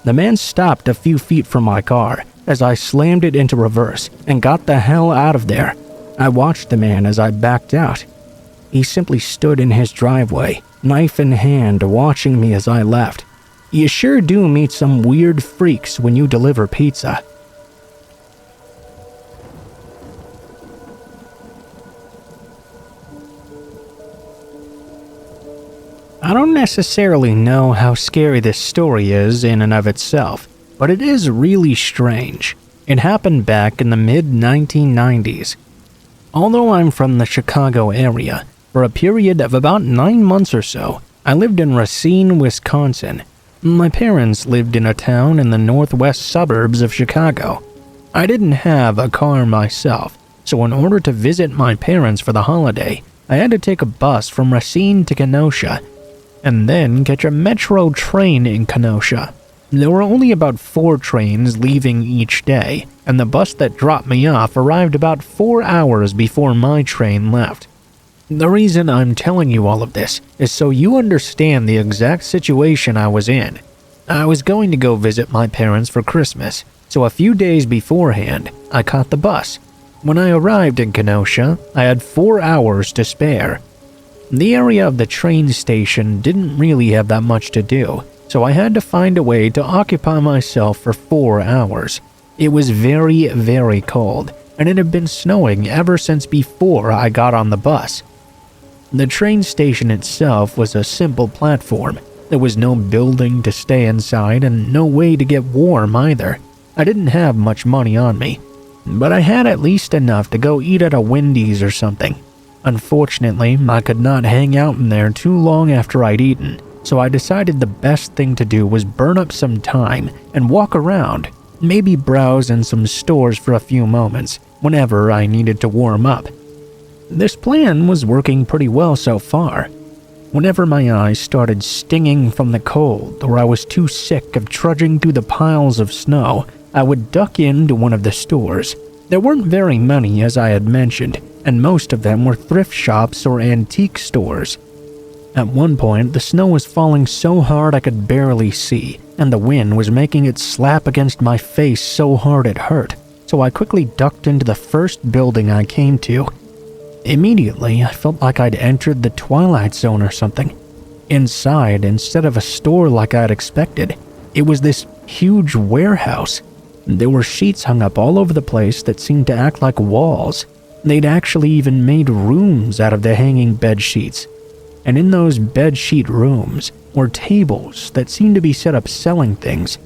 The man stopped a few feet from my car as I slammed it into reverse and got the hell out of there. I watched the man as I backed out. He simply stood in his driveway, knife in hand, watching me as I left. You sure do meet some weird freaks when you deliver pizza. I don't necessarily know how scary this story is in and of itself, but it is really strange. It happened back in the mid-1990s. Although I'm from the Chicago area, for a period of about 9 months or so, I lived in Racine, Wisconsin. My parents lived in a town in the northwest suburbs of Chicago. I didn't have a car myself, so in order to visit my parents for the holiday, I had to take a bus from Racine to Kenosha, and then catch a metro train in Kenosha. There were only about 4 trains leaving each day, and the bus that dropped me off arrived about 4 hours before my train left. The reason I'm telling you all of this is so you understand the exact situation I was in. I was going to go visit my parents for Christmas, so a few days beforehand, I caught the bus. When I arrived in Kenosha, I had 4 hours to spare. The area of the train station didn't really have that much to do, so I had to find a way to occupy myself for 4 hours. It was very, very cold, and it had been snowing ever since before I got on the bus. The train station itself was a simple platform. There was no building to stay inside and no way to get warm either. I didn't have much money on me, but I had at least enough to go eat at a Wendy's or something. Unfortunately, I could not hang out in there too long after I'd eaten, so I decided the best thing to do was burn up some time and walk around, maybe browse in some stores for a few moments whenever I needed to warm up. This plan was working pretty well so far. Whenever my eyes started stinging from the cold or I was too sick of trudging through the piles of snow, I would duck into one of the stores. There weren't very many, as I had mentioned, and most of them were thrift shops or antique stores. At one point, the snow was falling so hard I could barely see, and the wind was making it slap against my face so hard it hurt, so I quickly ducked into the first building I came to. Immediately, I felt like I'd entered the Twilight Zone or something. Inside, instead of a store like I'd expected, it was this huge warehouse. There were sheets hung up all over the place that seemed to act like walls. They'd actually even made rooms out of the hanging bed sheets. And in those bed sheet rooms were tables that seemed to be set up selling things.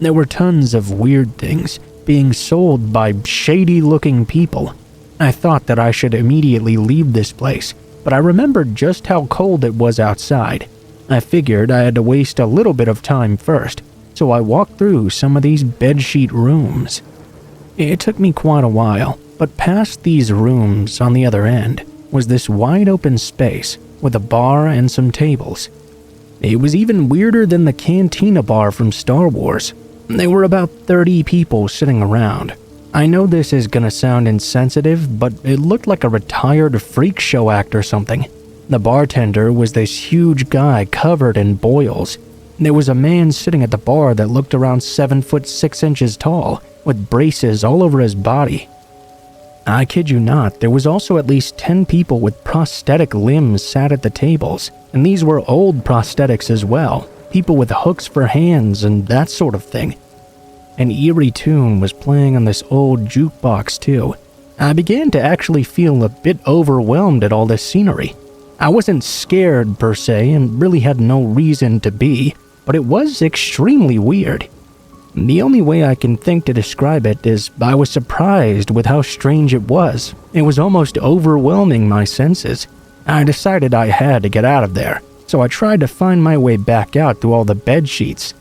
There were tons of weird things being sold by shady-looking people. I thought that I should immediately leave this place, but I remembered just how cold it was outside. I figured I had to waste a little bit of time first, so I walked through some of these bedsheet rooms. It took me quite a while, but past these rooms on the other end was this wide open space with a bar and some tables. It was even weirder than the cantina bar from Star Wars. There were about 30 people sitting around. I know this is gonna sound insensitive, but it looked like a retired freak show act or something. The bartender was this huge guy covered in boils. There was a man sitting at the bar that looked around 7 foot 6 inches tall, with braces all over his body. I kid you not, there was also at least 10 people with prosthetic limbs sat at the tables, and these were old prosthetics as well, people with hooks for hands and that sort of thing. An eerie tune was playing on this old jukebox too. I began to actually feel a bit overwhelmed at all this scenery. I wasn't scared per se and really had no reason to be, but it was extremely weird. The only way I can think to describe it is I was surprised with how strange it was. It was almost overwhelming my senses. I decided I had to get out of there, so I tried to find my way back out through all the bed sheets.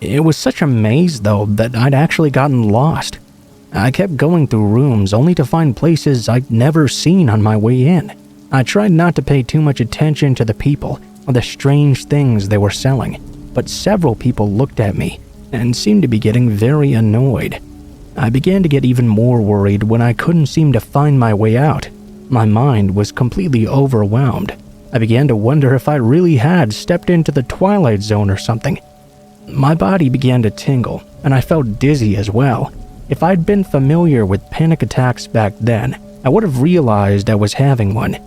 It was such a maze though that I'd actually gotten lost. I kept going through rooms only to find places I'd never seen on my way in. I tried not to pay too much attention to the people or the strange things they were selling, but several people looked at me and seemed to be getting very annoyed. I began to get even more worried when I couldn't seem to find my way out. My mind was completely overwhelmed. I began to wonder if I really had stepped into the Twilight Zone or something. My body began to tingle, and I felt dizzy as well. If I'd been familiar with panic attacks back then, I would have realized I was having one.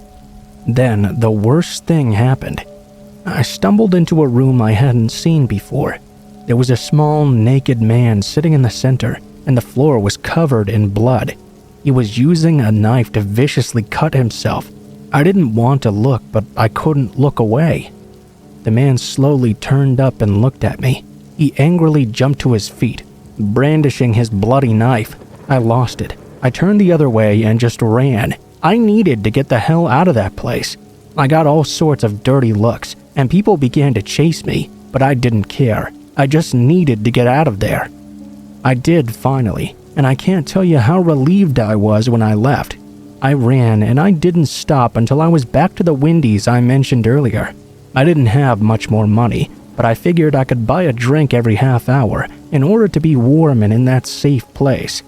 Then, the worst thing happened. I stumbled into a room I hadn't seen before. There was a small, naked man sitting in the center, and the floor was covered in blood. He was using a knife to viciously cut himself. I didn't want to look, but I couldn't look away. The man slowly turned up and looked at me. He angrily jumped to his feet, brandishing his bloody knife. I lost it. I turned the other way and just ran. I needed to get the hell out of that place. I got all sorts of dirty looks, and people began to chase me, but I didn't care. I just needed to get out of there. I did finally, and I can't tell you how relieved I was when I left. I ran and I didn't stop until I was back to the Wendy's I mentioned earlier. I didn't have much more money, but I figured I could buy a drink every half hour in order to be warm and in that safe place.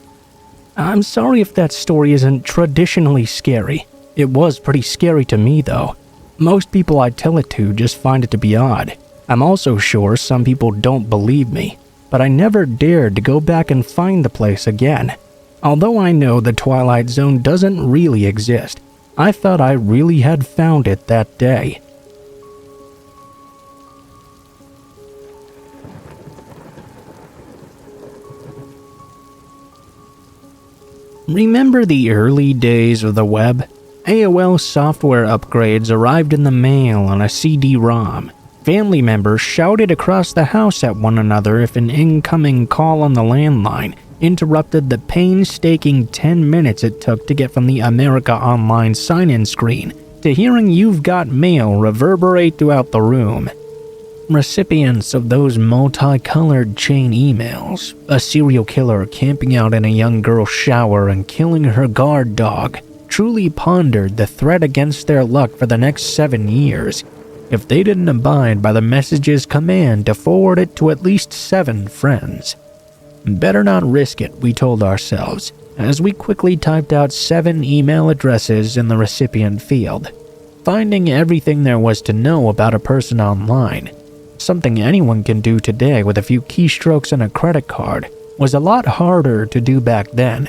I'm sorry if that story isn't traditionally scary. It was pretty scary to me though. Most people I tell it to just find it to be odd. I'm also sure some people don't believe me, but I never dared to go back and find the place again. Although I know the Twilight Zone doesn't really exist, I thought I really had found it that day. Remember the early days of the web? AOL software upgrades arrived in the mail on a CD-ROM. Family members shouted across the house at one another if an incoming call on the landline interrupted the painstaking 10 minutes it took to get from the America Online sign-in screen to hearing "You've Got Mail" reverberate throughout the room. Recipients of those multicolored chain emails, a serial killer camping out in a young girl's shower and killing her guard dog, truly pondered the threat against their luck for the next 7 years. If they didn't abide by the message's command to forward it to at least 7 friends. Better not risk it, we told ourselves, as we quickly typed out 7 email addresses in the recipient field. Finding everything there was to know about a person online, something anyone can do today with a few keystrokes and a credit card, was a lot harder to do back then.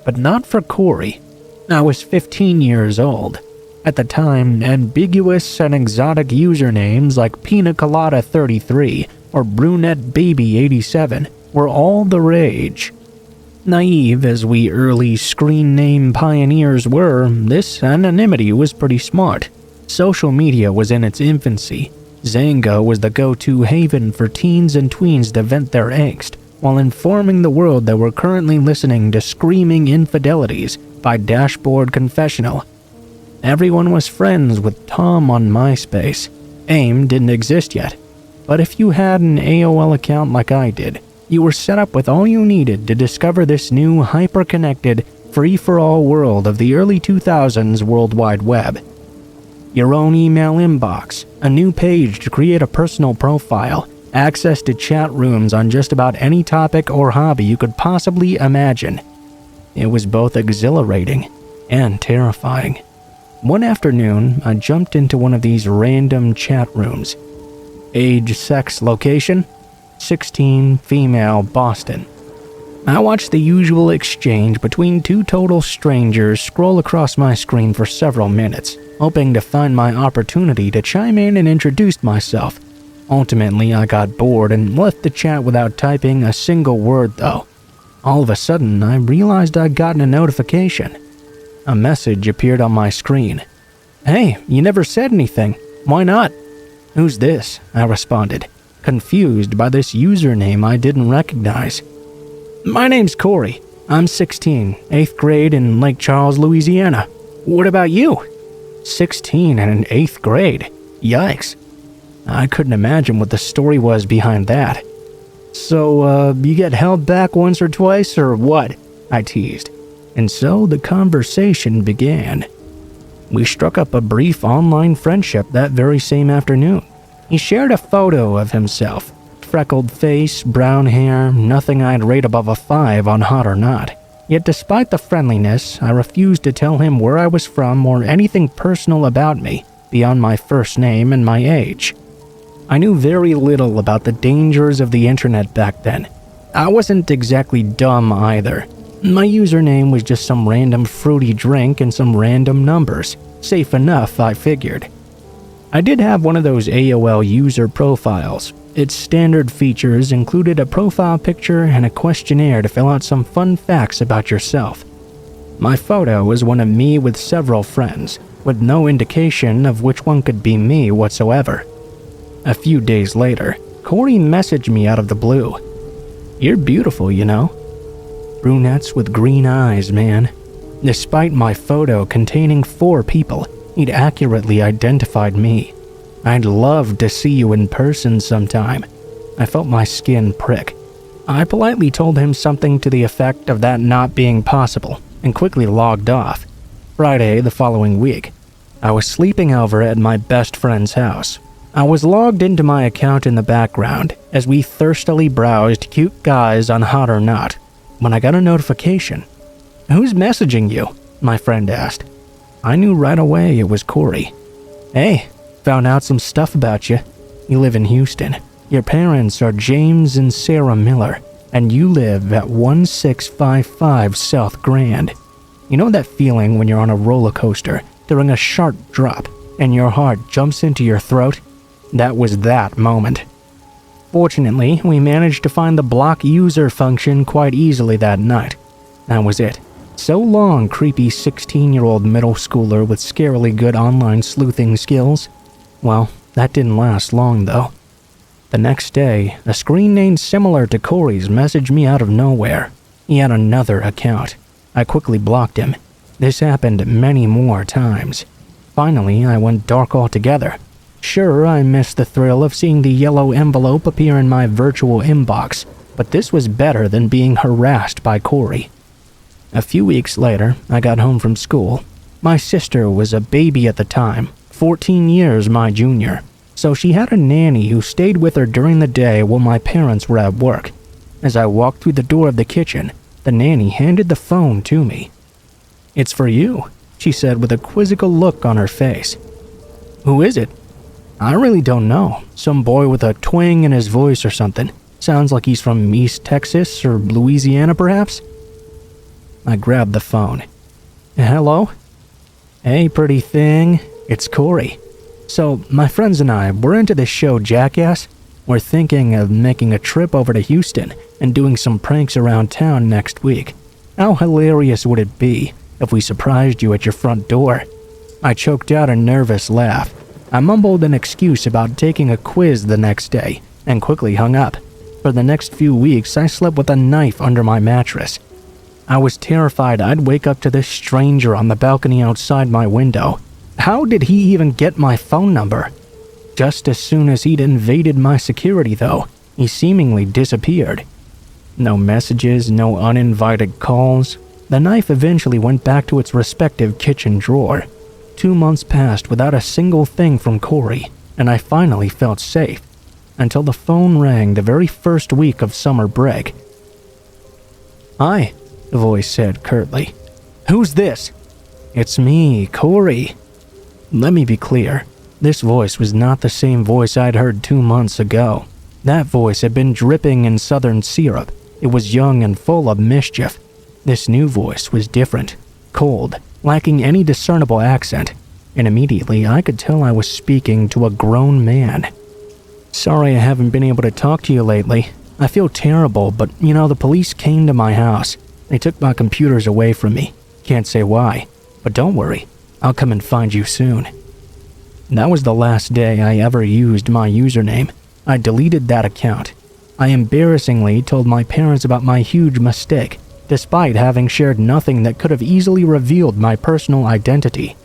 But not for Corey. I was 15 years old. At the time, ambiguous and exotic usernames like Pina Colada 33 or Brunette Baby 87 were all the rage. Naive as we early screen name pioneers were, this anonymity was pretty smart. Social media was in its infancy. Zanga was the go-to haven for teens and tweens to vent their angst, while informing the world that we're currently listening to screaming infidelities by Dashboard Confessional. Everyone was friends with Tom on MySpace. AIM didn't exist yet, but if you had an AOL account like I did, you were set up with all you needed to discover this new hyper-connected, free-for-all world of the early 2000s World Wide Web. Your own email inbox, a new page to create a personal profile, access to chat rooms on just about any topic or hobby you could possibly imagine. It was both exhilarating and terrifying. One afternoon, I jumped into one of these random chat rooms. Age, sex, location? 16, female, Boston. I watched the usual exchange between two total strangers scroll across my screen for several minutes, hoping to find my opportunity to chime in and introduce myself. Ultimately, I got bored and left the chat without typing a single word though. All of a sudden, I realized I'd gotten a notification. A message appeared on my screen. "Hey, you never said anything. Why not?" "Who's this?" I responded, confused by this username I didn't recognize. "My name's Corey. I'm 16, 8th grade in Lake Charles, Louisiana. What about you?" 16 and in 8th grade? Yikes. I couldn't imagine what the story was behind that. "So, you get held back once or twice, or what?" I teased. And so the conversation began. We struck up a brief online friendship that very same afternoon. He shared a photo of himself. Freckled face, brown hair, nothing I'd rate above a 5 on hot or not. Yet despite the friendliness, I refused to tell him where I was from or anything personal about me, beyond my first name and my age. I knew very little about the dangers of the internet back then. I wasn't exactly dumb either. My username was just some random fruity drink and some random numbers. Safe enough, I figured. I did have one of those AOL user profiles. Its standard features included a profile picture and a questionnaire to fill out some fun facts about yourself. My photo was one of me with several friends, with no indication of which one could be me whatsoever. A few days later, Corey messaged me out of the blue. "You're beautiful, you know." Brunettes with green eyes, man. Despite my photo containing 4 people, he'd accurately identified me. "I'd love to see you in person sometime." I felt my skin prick. I politely told him something to the effect of that not being possible, and quickly logged off. Friday the following week, I was sleeping over at my best friend's house. I was logged into my account in the background as we thirstily browsed cute guys on Hot or Not, when I got a notification. "Who's messaging you?" my friend asked. I knew right away it was Corey. "Hey, found out some stuff about you. You live in Houston. Your parents are James and Sarah Miller, and you live at 1655 South Grand. You know that feeling when you're on a roller coaster during a sharp drop and your heart jumps into your throat? That was that moment. Fortunately, we managed to find the block user function quite easily that night. That was it. So long, creepy 16-year-old middle schooler with scarily good online sleuthing skills. Well, that didn't last long though. The next day, a screen name similar to Corey's messaged me out of nowhere. He had another account. I quickly blocked him. This happened many more times. Finally, I went dark altogether. Sure, I missed the thrill of seeing the yellow envelope appear in my virtual inbox, but this was better than being harassed by Corey. A few weeks later, I got home from school. My sister was a baby at the time, 14 years my junior, so she had a nanny who stayed with her during the day while my parents were at work. As I walked through the door of the kitchen, the nanny handed the phone to me. "It's for you," she said with a quizzical look on her face. "Who is it?" "I really don't know. Some boy with a twang in his voice or something. Sounds like he's from East Texas or Louisiana, perhaps." I grabbed the phone. "Hello?" "Hey, pretty thing. It's Corey. So, my friends and I, we're into this show Jackass. We're thinking of making a trip over to Houston and doing some pranks around town next week. How hilarious would it be if we surprised you at your front door?" I choked out a nervous laugh. I mumbled an excuse about taking a quiz the next day and quickly hung up. For the next few weeks, I slept with a knife under my mattress. I was terrified I'd wake up to this stranger on the balcony outside my window. How did he even get my phone number? Just as soon as he'd invaded my security, though, he seemingly disappeared. No messages, no uninvited calls. The knife eventually went back to its respective kitchen drawer. 2 months passed without a single thing from Corey, and I finally felt safe. Until the phone rang the very first week of summer break. "Hi," the voice said curtly. "Who's this?" "It's me, Corey." Let me be clear. This voice was not the same voice I'd heard 2 months ago. That voice had been dripping in southern syrup. It was young and full of mischief. This new voice was different, cold, lacking any discernible accent, and immediately I could tell I was speaking to a grown man. "Sorry I haven't been able to talk to you lately. I feel terrible, but the police came to my house. They took my computers away from me. Can't say why, but don't worry, I'll come and find you soon." That was the last day I ever used my username. I deleted that account. I embarrassingly told my parents about my huge mistake, despite having shared nothing that could have easily revealed my personal identity.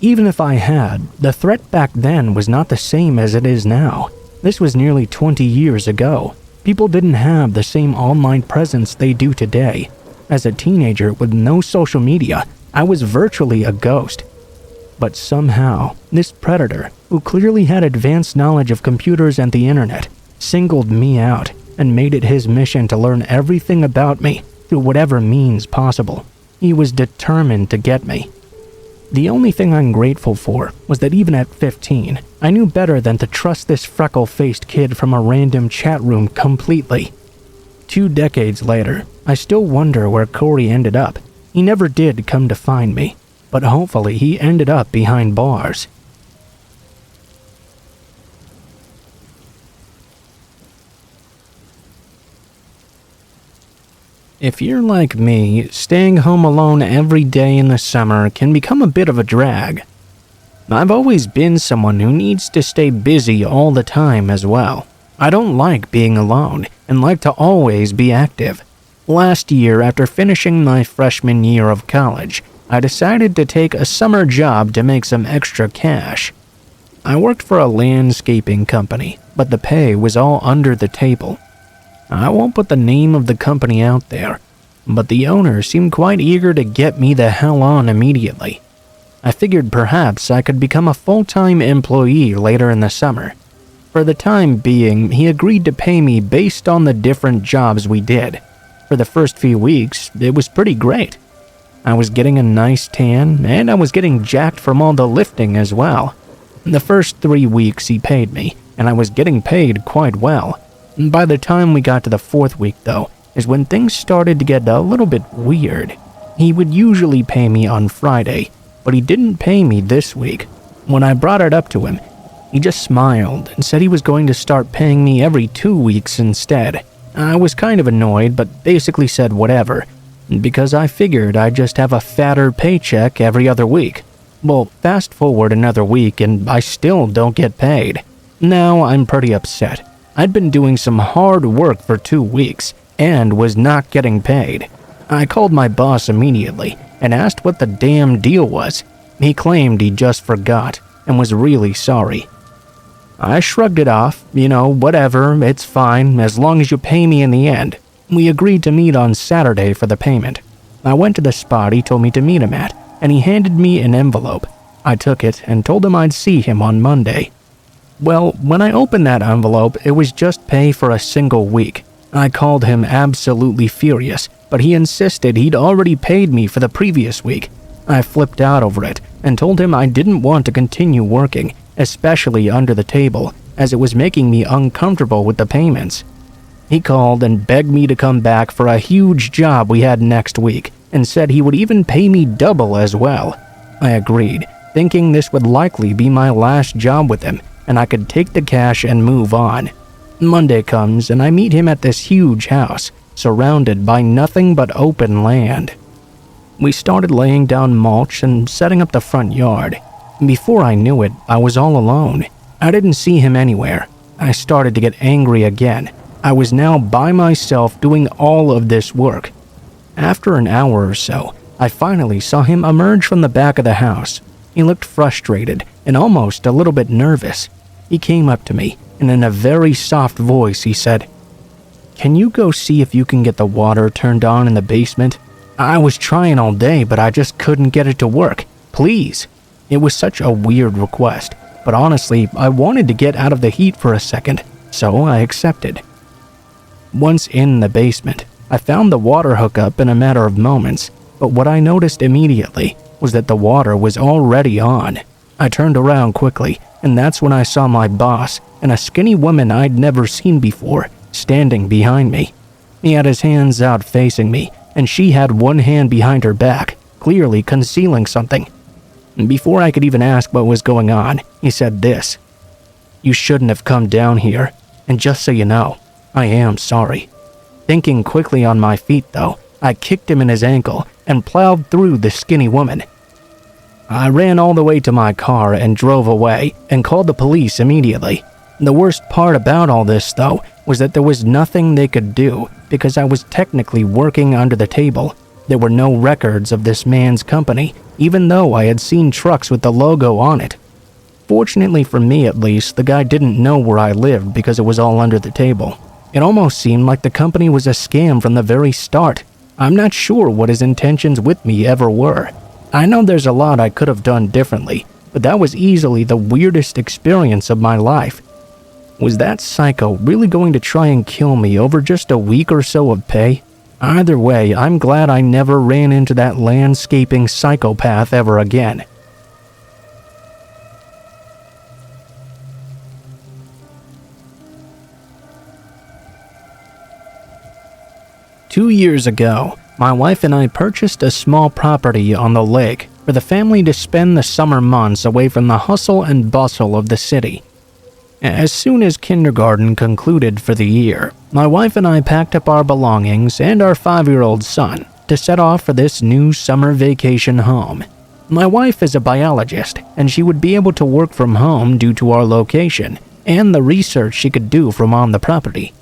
Even if I had, the threat back then was not the same as it is now. This was nearly 20 years ago. People didn't have the same online presence they do today. As a teenager with no social media, I was virtually a ghost. But somehow, this predator, who clearly had advanced knowledge of computers and the internet, singled me out and made it his mission to learn everything about me through whatever means possible. He was determined to get me. The only thing I'm grateful for was that even at 15, I knew better than to trust this freckle-faced kid from a random chat room completely. 2 decades later, I still wonder where Corey ended up. He never did come to find me, but hopefully he ended up behind bars. If you're like me, staying home alone every day in the summer can become a bit of a drag. I've always been someone who needs to stay busy all the time as well. I don't like being alone and like to always be active. Last year, after finishing my freshman year of college, I decided to take a summer job to make some extra cash. I worked for a landscaping company, but the pay was all under the table. I won't put the name of the company out there, but the owner seemed quite eager to get me the hell on immediately. I figured perhaps I could become a full-time employee later in the summer. For the time being, he agreed to pay me based on the different jobs we did. For the first few weeks, it was pretty great. I was getting a nice tan, and I was getting jacked from all the lifting as well. The first 3 weeks he paid me, and I was getting paid quite well. By the time we got to the 4th week, though, is when things started to get a little bit weird. He would usually pay me on Friday, but he didn't pay me this week. When I brought it up to him, he just smiled and said he was going to start paying me every 2 weeks instead. I was kind of annoyed, but basically said whatever, because I figured I'd just have a fatter paycheck every other week. Well, fast forward another week and I still don't get paid. Now I'm pretty upset. I'd been doing some hard work for 2 weeks and was not getting paid. I called my boss immediately and asked what the damn deal was. He claimed he just forgot and was really sorry. I shrugged it off, whatever, it's fine, as long as you pay me in the end. We agreed to meet on Saturday for the payment. I went to the spot he told me to meet him at, and he handed me an envelope. I took it and told him I'd see him on Monday. Well, when I opened that envelope, it was just pay for a single week. I called him absolutely furious, but he insisted he'd already paid me for the previous week. I flipped out over it and told him I didn't want to continue working, especially under the table, as it was making me uncomfortable with the payments. He called and begged me to come back for a huge job we had next week, and said he would even pay me double as well. I agreed, thinking this would likely be my last job with him, and I could take the cash and move on. Monday comes and I meet him at this huge house. surrounded by nothing but open land. We started laying down mulch and setting up the front yard. Before I knew it, I was all alone. I didn't see him anywhere. I started to get angry again. I was now by myself doing all of this work. After an hour or so, I finally saw him emerge from the back of the house. He looked frustrated and almost a little bit nervous. He came up to me, and in a very soft voice he said, "Can you go see if you can get the water turned on in the basement? I was trying all day, but I just couldn't get it to work. Please." It was such a weird request, but honestly, I wanted to get out of the heat for a second, so I accepted. Once in the basement, I found the water hookup in a matter of moments, but what I noticed immediately was that the water was already on. I turned around quickly, and that's when I saw my boss and a skinny woman I'd never seen before standing behind me. He had his hands out facing me, and she had one hand behind her back, clearly concealing something. Before I could even ask what was going on, he said this: "You shouldn't have come down here, and just so you know, I am sorry." Thinking quickly on my feet though, I kicked him in his ankle and plowed through the skinny woman. I ran all the way to my car and drove away and called the police immediately. The worst part about all this though was that there was nothing they could do because I was technically working under the table. There were no records of this man's company, even though I had seen trucks with the logo on it. Fortunately for me at least, the guy didn't know where I lived because it was all under the table. It almost seemed like the company was a scam from the very start. I'm not sure what his intentions with me ever were. I know there's a lot I could have done differently, but that was easily the weirdest experience of my life. Was that psycho really going to try and kill me over just a week or so of pay? Either way, I'm glad I never ran into that landscaping psychopath ever again. Two years ago, my wife and I purchased a small property on the lake for the family to spend the summer months away from the hustle and bustle of the city. As soon as kindergarten concluded for the year, my wife and I packed up our belongings and our 5-year-old son to set off for this new summer vacation home. My wife is a biologist, and she would be able to work from home due to our location and the research she could do from on the property.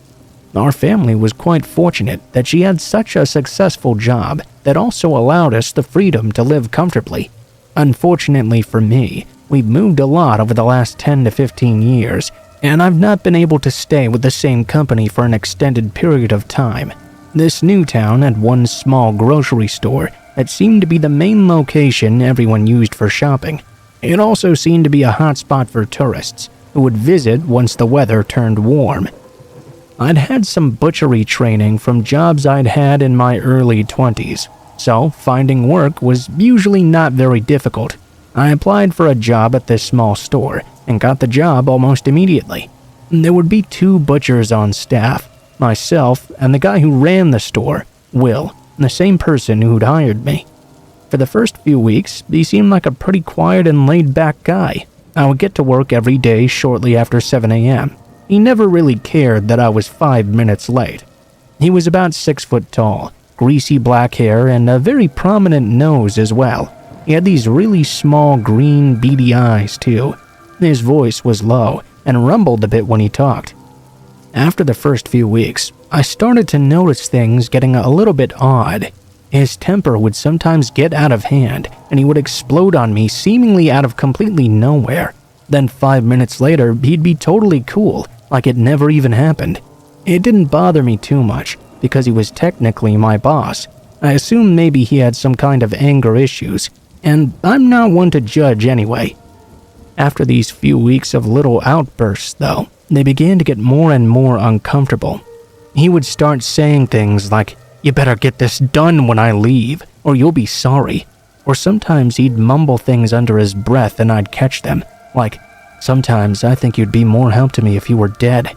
Our family was quite fortunate that she had such a successful job that also allowed us the freedom to live comfortably. Unfortunately for me, we've moved a lot over the last 10 to 15 years, and I've not been able to stay with the same company for an extended period of time. This new town had one small grocery store that seemed to be the main location everyone used for shopping. It also seemed to be a hotspot for tourists who would visit once the weather turned warm. I'd had some butchery training from jobs I'd had in my early 20s, so finding work was usually not very difficult. I applied for a job at this small store and got the job almost immediately. There would be 2 butchers on staff, myself and the guy who ran the store, Will, the same person who'd hired me. For the first few weeks, he seemed like a pretty quiet and laid-back guy. I would get to work every day shortly after 7 a.m. He never really cared that I was 5 minutes late. He was about 6 foot tall, greasy black hair, and a very prominent nose as well. He had these really small green beady eyes too. His voice was low and rumbled a bit when he talked. After the first few weeks, I started to notice things getting a little bit odd. His temper would sometimes get out of hand, and he would explode on me seemingly out of completely nowhere. Then 5 minutes later, he'd be totally cool, like it never even happened. It didn't bother me too much, because he was technically my boss. I assumed maybe he had some kind of anger issues, and I'm not one to judge anyway. After these few weeks of little outbursts, though, they began to get more and more uncomfortable. He would start saying things like, "You better get this done when I leave, or you'll be sorry." Or sometimes he'd mumble things under his breath and I'd catch them, like, "Sometimes I think you'd be more help to me if you were dead."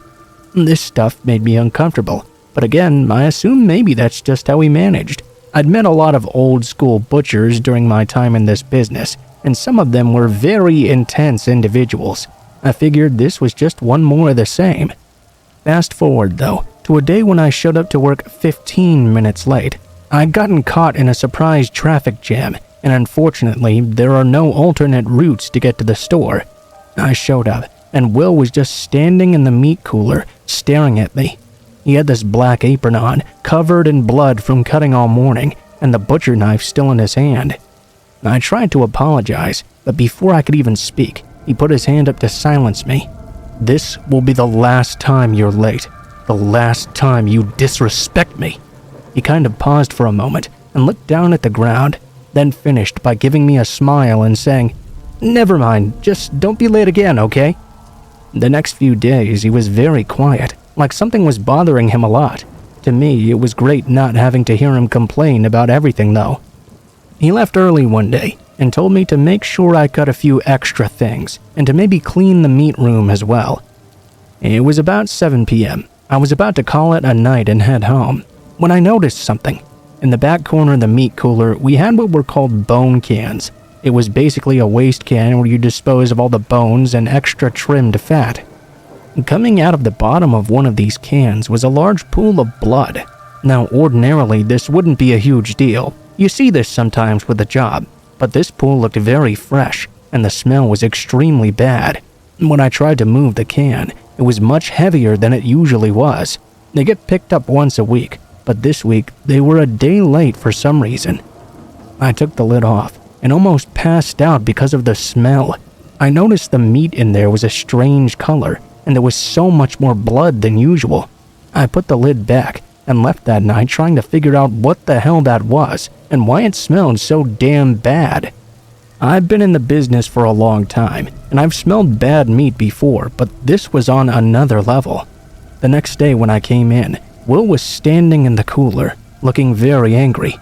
This stuff made me uncomfortable, but again, I assume maybe that's just how he managed. I'd met a lot of old-school butchers during my time in this business, and some of them were very intense individuals. I figured this was just one more of the same. Fast forward, though, to a day when I showed up to work 15 minutes late. I'd gotten caught in a surprise traffic jam, and unfortunately, there are no alternate routes to get to the store. I showed up, and Will was just standing in the meat cooler, staring at me. He had this black apron on, covered in blood from cutting all morning, and the butcher knife still in his hand. I tried to apologize, but before I could even speak, he put his hand up to silence me. "This will be the last time you're late. The last time you disrespect me." He kind of paused for a moment and looked down at the ground, then finished by giving me a smile and saying, "Never mind, just don't be late again, okay?" The next few days, he was very quiet, like something was bothering him a lot. To me, it was great not having to hear him complain about everything, though. He left early one day and told me to make sure I cut a few extra things and to maybe clean the meat room as well. It was about 7 p.m. I was about to call it a night and head home when I noticed something. In the back corner of the meat cooler, we had what were called bone cans. It was basically a waste can where you dispose of all the bones and extra trimmed fat. Coming out of the bottom of one of these cans was a large pool of blood. Now, ordinarily, this wouldn't be a huge deal. You see this sometimes with a job, but this pool looked very fresh, and the smell was extremely bad. When I tried to move the can, it was much heavier than it usually was. They get picked up once a week, but this week they were a day late for some reason. I took the lid off and almost passed out because of the smell. I noticed the meat in there was a strange color, and there was so much more blood than usual. I put the lid back and left that night trying to figure out what the hell that was and why it smelled so damn bad. I've been in the business for a long time, and I've smelled bad meat before, but this was on another level. The next day when I came in, Will was standing in the cooler, looking very angry.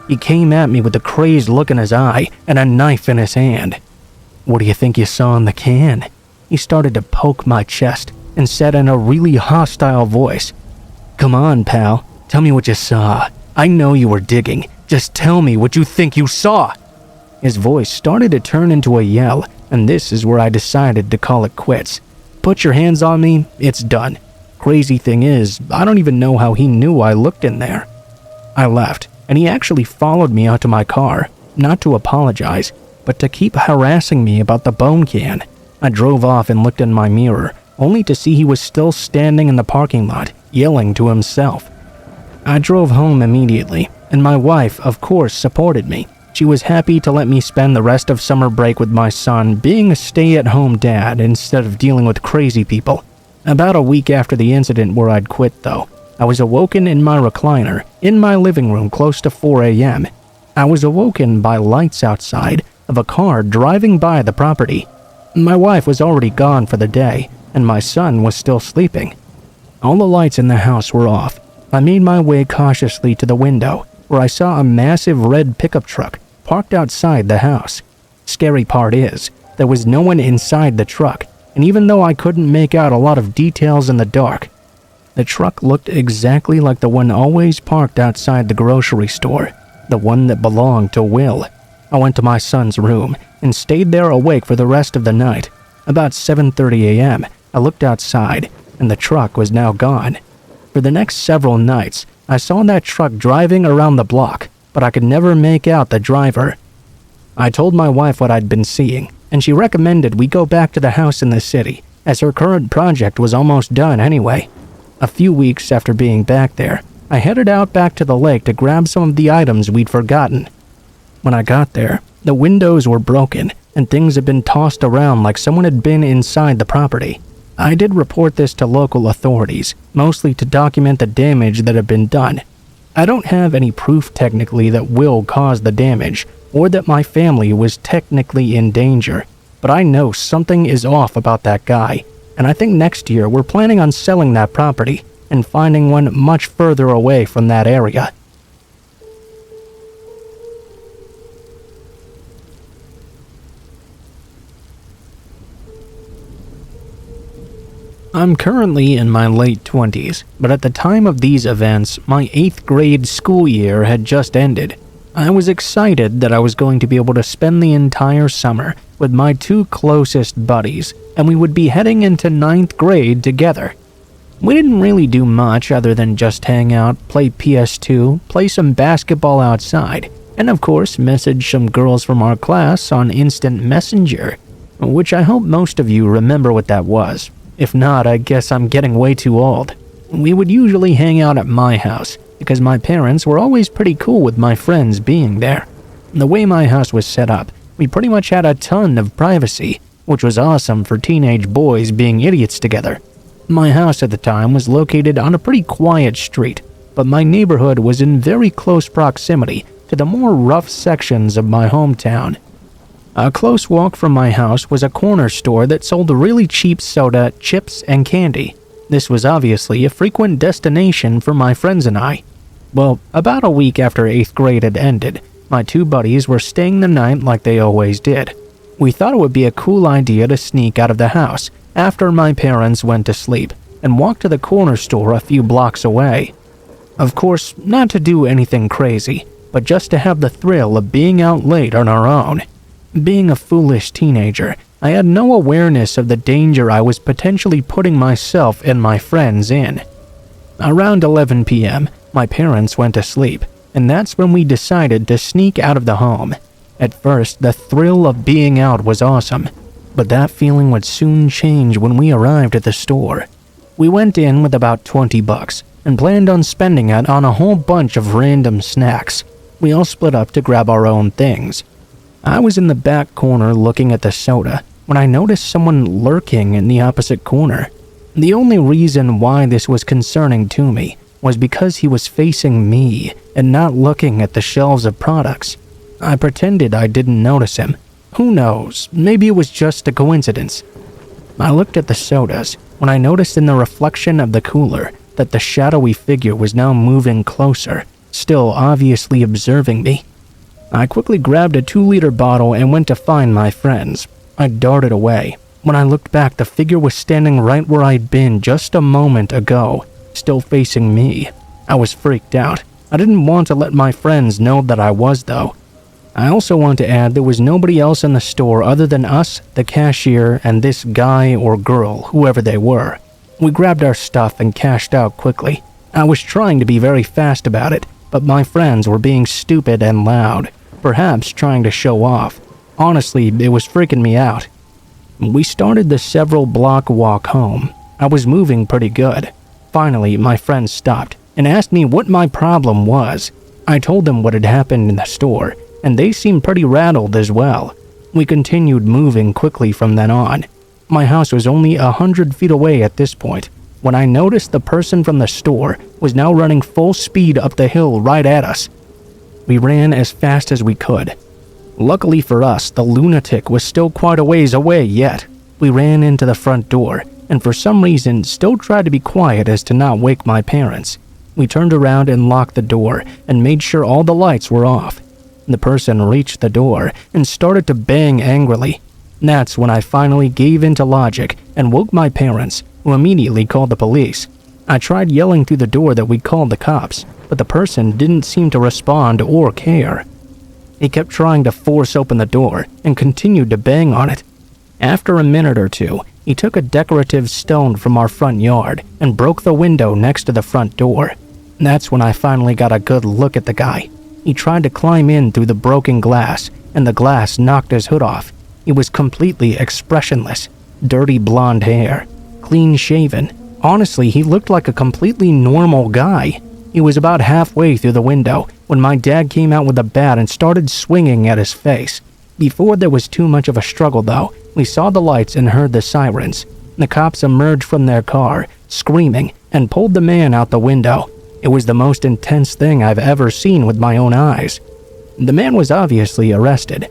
He came at me with a crazed look in his eye and a knife in his hand. "What do you think you saw in the can?" He started to poke my chest and said in a really hostile voice, "Come on, pal, tell me what you saw. I know you were digging. Just tell me what you think you saw." His voice started to turn into a yell, and this is where I decided to call it quits. Put your hands on me, it's done. Crazy thing is, I don't even know how he knew I looked in there. I left, and he actually followed me out to my car, not to apologize, but to keep harassing me about the bone can. I drove off and looked in my mirror, only to see he was still standing in the parking lot, yelling to himself. I drove home immediately, and my wife, of course, supported me. She was happy to let me spend the rest of summer break with my son, being a stay-at-home dad instead of dealing with crazy people. About a week after the incident where I'd quit, though, I was awoken in my recliner, in my living room close to 4 a.m. I was awoken by lights outside of a car driving by the property. My wife was already gone for the day, and my son was still sleeping. All the lights in the house were off. I made my way cautiously to the window, where I saw a massive red pickup truck parked outside the house. Scary part is, there was no one inside the truck, and even though I couldn't make out a lot of details in the dark, the truck looked exactly like the one always parked outside the grocery store, the one that belonged to Will. I went to my son's room and stayed there awake for the rest of the night. About 7:30 a.m., I looked outside, and the truck was now gone. For the next several nights, I saw that truck driving around the block, but I could never make out the driver. I told my wife what I'd been seeing, and she recommended we go back to the house in the city, as her current project was almost done anyway. A few weeks after being back there, I headed out back to the lake to grab some of the items we'd forgotten. When I got there, the windows were broken, and things had been tossed around like someone had been inside the property. I did report this to local authorities, mostly to document the damage that had been done. I don't have any proof technically that Will caused the damage, or that my family was technically in danger, but I know something is off about that guy, and I think next year we're planning on selling that property and finding one much further away from that area. I'm currently in my late 20s, but at the time of these events, my 8th grade school year had just ended. I was excited that I was going to be able to spend the entire summer with my two closest buddies, and we would be heading into 9th grade together. We didn't really do much other than just hang out, play PS2, play some basketball outside, and of course message some girls from our class on Instant Messenger, which I hope most of you remember what that was. If not, I guess I'm getting way too old. We would usually hang out at my house, because my parents were always pretty cool with my friends being there. The way my house was set up, we pretty much had a ton of privacy, which was awesome for teenage boys being idiots together. My house at the time was located on a pretty quiet street, but my neighborhood was in very close proximity to the more rough sections of my hometown. A close walk from my house was a corner store that sold really cheap soda, chips, and candy. This was obviously a frequent destination for my friends and I. Well, about a week after 8th grade had ended, my two buddies were staying the night like they always did. We thought it would be a cool idea to sneak out of the house after my parents went to sleep and walk to the corner store a few blocks away. Of course, not to do anything crazy, but just to have the thrill of being out late on our own. Being a foolish teenager, I had no awareness of the danger I was potentially putting myself and my friends in. Around 11 p.m., my parents went to sleep, and that's when we decided to sneak out of the home. At first, the thrill of being out was awesome, but that feeling would soon change when we arrived at the store. We went in with about $20 and planned on spending it on a whole bunch of random snacks. We all split up to grab our own things. I was in the back corner looking at the soda when I noticed someone lurking in the opposite corner. The only reason why this was concerning to me was because he was facing me and not looking at the shelves of products. I pretended I didn't notice him. Who knows, maybe it was just a coincidence. I looked at the sodas when I noticed in the reflection of the cooler that the shadowy figure was now moving closer, still obviously observing me. I quickly grabbed a 2-liter bottle and went to find my friends. I darted away. When I looked back, the figure was standing right where I'd been just a moment ago, still facing me. I was freaked out. I didn't want to let my friends know that I was, though. I also want to add there was nobody else in the store other than us, the cashier, and this guy or girl, whoever they were. We grabbed our stuff and cashed out quickly. I was trying to be very fast about it, but my friends were being stupid and loud, perhaps trying to show off. Honestly, it was freaking me out. We started the several block walk home. I was moving pretty good. Finally, my friend stopped and asked me what my problem was. I told them what had happened in the store, and they seemed pretty rattled as well. We continued moving quickly from then on. My house was only 100 feet away at this point, when I noticed the person from the store was now running full speed up the hill right at us. We ran as fast as we could. Luckily for us, the lunatic was still quite a ways away yet. We ran into the front door, and for some reason still tried to be quiet as to not wake my parents. We turned around and locked the door and made sure all the lights were off. The person reached the door and started to bang angrily. That's when I finally gave in to logic and woke my parents, who immediately called the police. I tried yelling through the door that we'd called the cops, but the person didn't seem to respond or care. He kept trying to force open the door and continued to bang on it. After a minute or two, he took a decorative stone from our front yard and broke the window next to the front door. That's when I finally got a good look at the guy. He tried to climb in through the broken glass, and the glass knocked his hood off. He was completely expressionless, dirty blonde hair, clean shaven. Honestly, he looked like a completely normal guy. He was about halfway through the window when my dad came out with a bat and started swinging at his face. Before there was too much of a struggle, though, we saw the lights and heard the sirens. The cops emerged from their car, screaming, and pulled the man out the window. It was the most intense thing I've ever seen with my own eyes. The man was obviously arrested.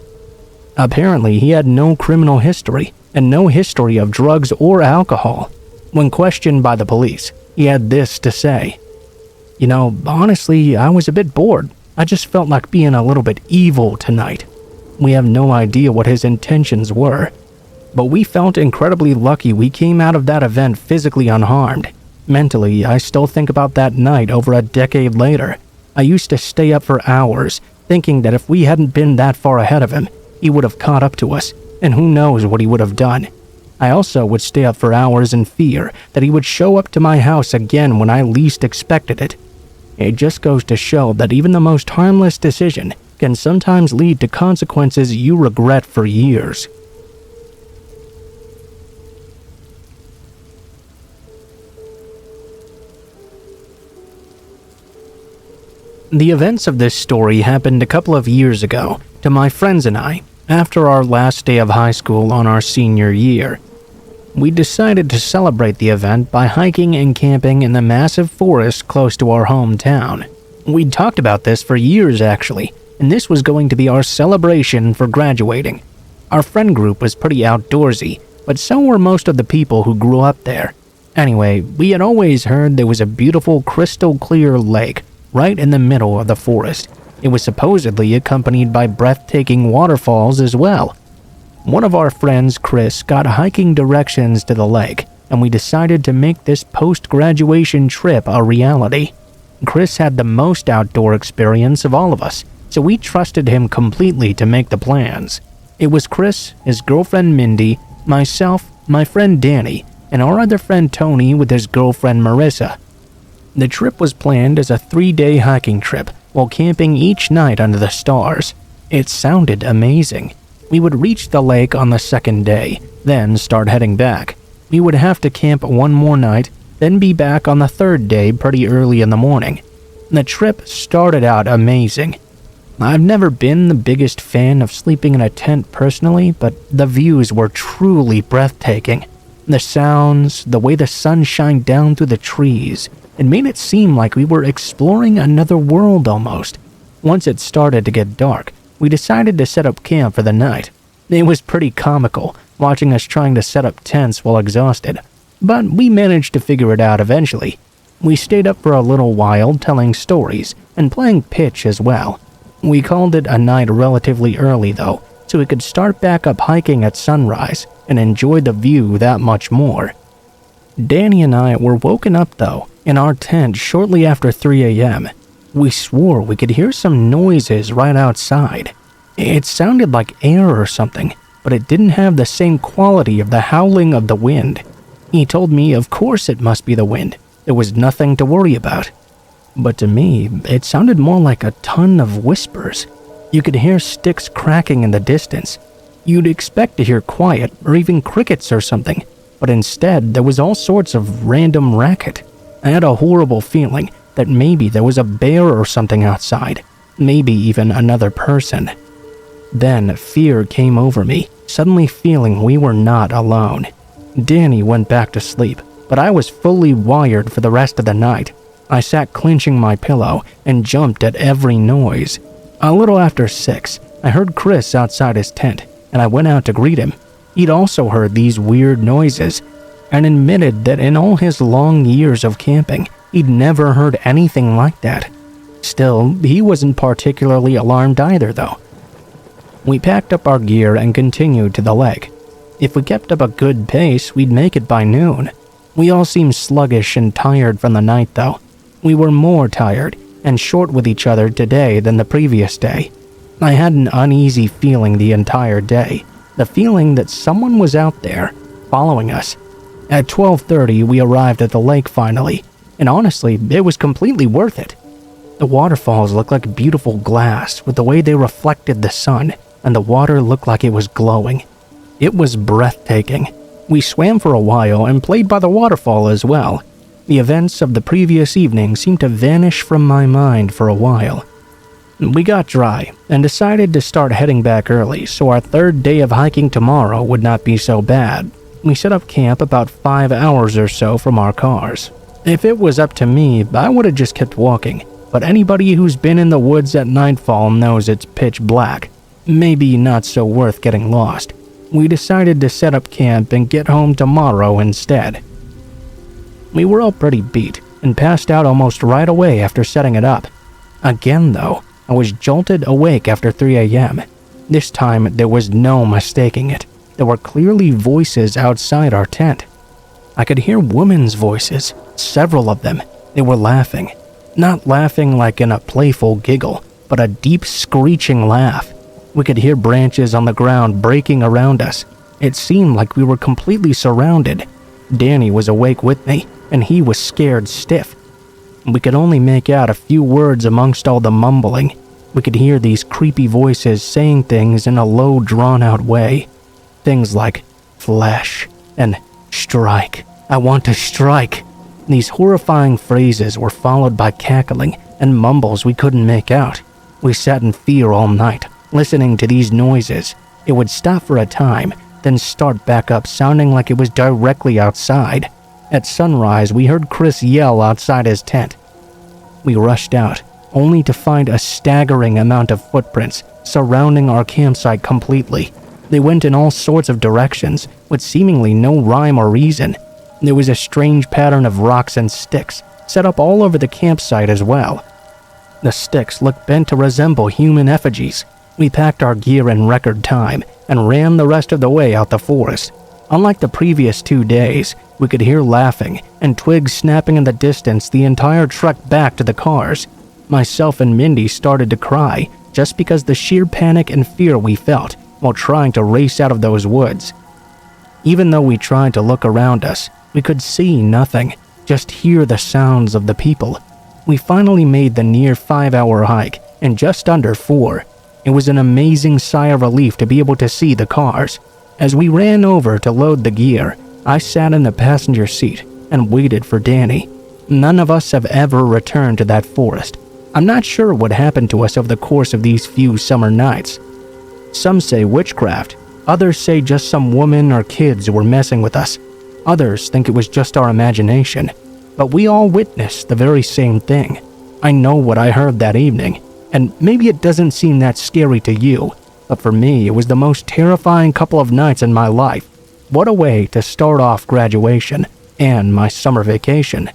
Apparently, he had no criminal history and no history of drugs or alcohol. When questioned by the police, he had this to say: "You know, honestly, I was a bit bored. I just felt like being a little bit evil tonight." We have no idea what his intentions were, but we felt incredibly lucky we came out of that event physically unharmed. Mentally, I still think about that night over a decade later. I used to stay up for hours, thinking that if we hadn't been that far ahead of him, he would have caught up to us, and who knows what he would have done. I also would stay up for hours in fear that he would show up to my house again when I least expected it. It just goes to show that even the most harmless decision can sometimes lead to consequences you regret for years. The events of this story happened a couple of years ago to my friends and I after our last day of high school on our senior year. We decided to celebrate the event by hiking and camping in the massive forest close to our hometown. We'd talked about this for years actually, and this was going to be our celebration for graduating. Our friend group was pretty outdoorsy, but so were most of the people who grew up there. Anyway, we had always heard there was a beautiful crystal clear lake right in the middle of the forest. It was supposedly accompanied by breathtaking waterfalls as well. One of our friends, Chris, got hiking directions to the lake, and we decided to make this post-graduation trip a reality. Chris had the most outdoor experience of all of us, so we trusted him completely to make the plans. It was Chris, his girlfriend Mindy, myself, my friend Danny, and our other friend Tony with his girlfriend Marissa. The trip was planned as a 3-day hiking trip while camping each night under the stars. It sounded amazing. We would reach the lake on the second day, then start heading back. We would have to camp one more night, then be back on the third day pretty early in the morning. The trip started out amazing. I've never been the biggest fan of sleeping in a tent personally, but the views were truly breathtaking. The sounds, the way the sun shined down through the trees, it made it seem like we were exploring another world almost. Once it started to get dark, we decided to set up camp for the night. It was pretty comical, watching us trying to set up tents while exhausted, but we managed to figure it out eventually. We stayed up for a little while telling stories and playing pitch as well. We called it a night relatively early though, so we could start back up hiking at sunrise and enjoy the view that much more. Danny and I were woken up though in our tent shortly after 3 a.m. We swore we could hear some noises right outside. It sounded like air or something, but it didn't have the same quality of the howling of the wind. He told me of course it must be the wind. There was nothing to worry about. But to me, it sounded more like a ton of whispers. You could hear sticks cracking in the distance. You'd expect to hear quiet or even crickets or something, but instead there was all sorts of random racket. I had a horrible feeling that maybe there was a bear or something outside, maybe even another person. Then fear came over me, suddenly feeling we were not alone. Danny went back to sleep, but I was fully wired for the rest of the night. I sat clenching my pillow and jumped at every noise. A little after 6, I heard Chris outside his tent, and I went out to greet him. He'd also heard these weird noises, and admitted that in all his long years of camping, he'd never heard anything like that. Still, he wasn't particularly alarmed either though. We packed up our gear and continued to the lake. If we kept up a good pace, we'd make it by noon. We all seemed sluggish and tired from the night though. We were more tired and short with each other today than the previous day. I had an uneasy feeling the entire day, the feeling that someone was out there, following us. At 12:30 we arrived at the lake finally, and honestly, it was completely worth it. The waterfalls looked like beautiful glass with the way they reflected the sun, and the water looked like it was glowing. It was breathtaking. We swam for a while and played by the waterfall as well. The events of the previous evening seemed to vanish from my mind for a while. We got dry and decided to start heading back early so our third day of hiking tomorrow would not be so bad. We set up camp about 5 hours or so from our cars. If it was up to me, I would have just kept walking, but anybody who's been in the woods at nightfall knows it's pitch black. Maybe not so worth getting lost. We decided to set up camp and get home tomorrow instead. We were all pretty beat and passed out almost right away after setting it up. Again though, I was jolted awake after 3 a.m. This time there was no mistaking it. There were clearly voices outside our tent. I could hear women's voices, several of them. They were laughing. Not laughing like in a playful giggle, but a deep screeching laugh. We could hear branches on the ground breaking around us. It seemed like we were completely surrounded. Danny was awake with me, and he was scared stiff. We could only make out a few words amongst all the mumbling. We could hear these creepy voices saying things in a low, drawn-out way. Things like, flesh, and strike. I want to strike. These horrifying phrases were followed by cackling and mumbles we couldn't make out. We sat in fear all night, listening to these noises. It would stop for a time, then start back up sounding like it was directly outside. At sunrise, we heard Chris yell outside his tent. We rushed out, only to find a staggering amount of footprints surrounding our campsite completely. They went in all sorts of directions, with seemingly no rhyme or reason. There was a strange pattern of rocks and sticks set up all over the campsite as well. The sticks looked bent to resemble human effigies. We packed our gear in record time and ran the rest of the way out the forest. Unlike the previous 2 days, we could hear laughing and twigs snapping in the distance the entire trek back to the cars. Myself and Mindy started to cry just because the sheer panic and fear we felt while trying to race out of those woods. Even though we tried to look around us, we could see nothing, just hear the sounds of the people. We finally made the near 5-hour hike in just under 4. It was an amazing sigh of relief to be able to see the cars. As we ran over to load the gear, I sat in the passenger seat and waited for Danny. None of us have ever returned to that forest. I'm not sure what happened to us over the course of these few summer nights. Some say witchcraft, others say just some woman or kids who were messing with us. Others think it was just our imagination, but we all witnessed the very same thing. I know what I heard that evening, and maybe it doesn't seem that scary to you, but for me it was the most terrifying couple of nights in my life. What a way to start off graduation and my summer vacation.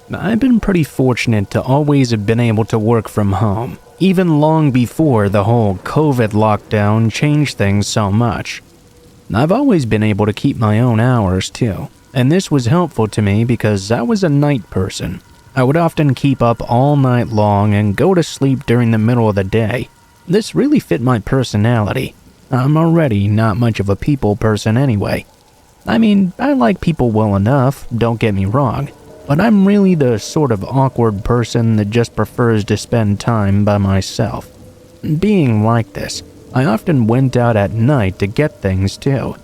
I've been pretty fortunate to always have been able to work from home, even long before the whole COVID lockdown changed things so much. I've always been able to keep my own hours too, and this was helpful to me because I was a night person. I would often keep up all night long and go to sleep during the middle of the day. This really fit my personality. I'm already not much of a people person anyway. I mean, I like people well enough, don't get me wrong, but I'm really the sort of awkward person that just prefers to spend time by myself. Being like this, I often went out at night to get things too.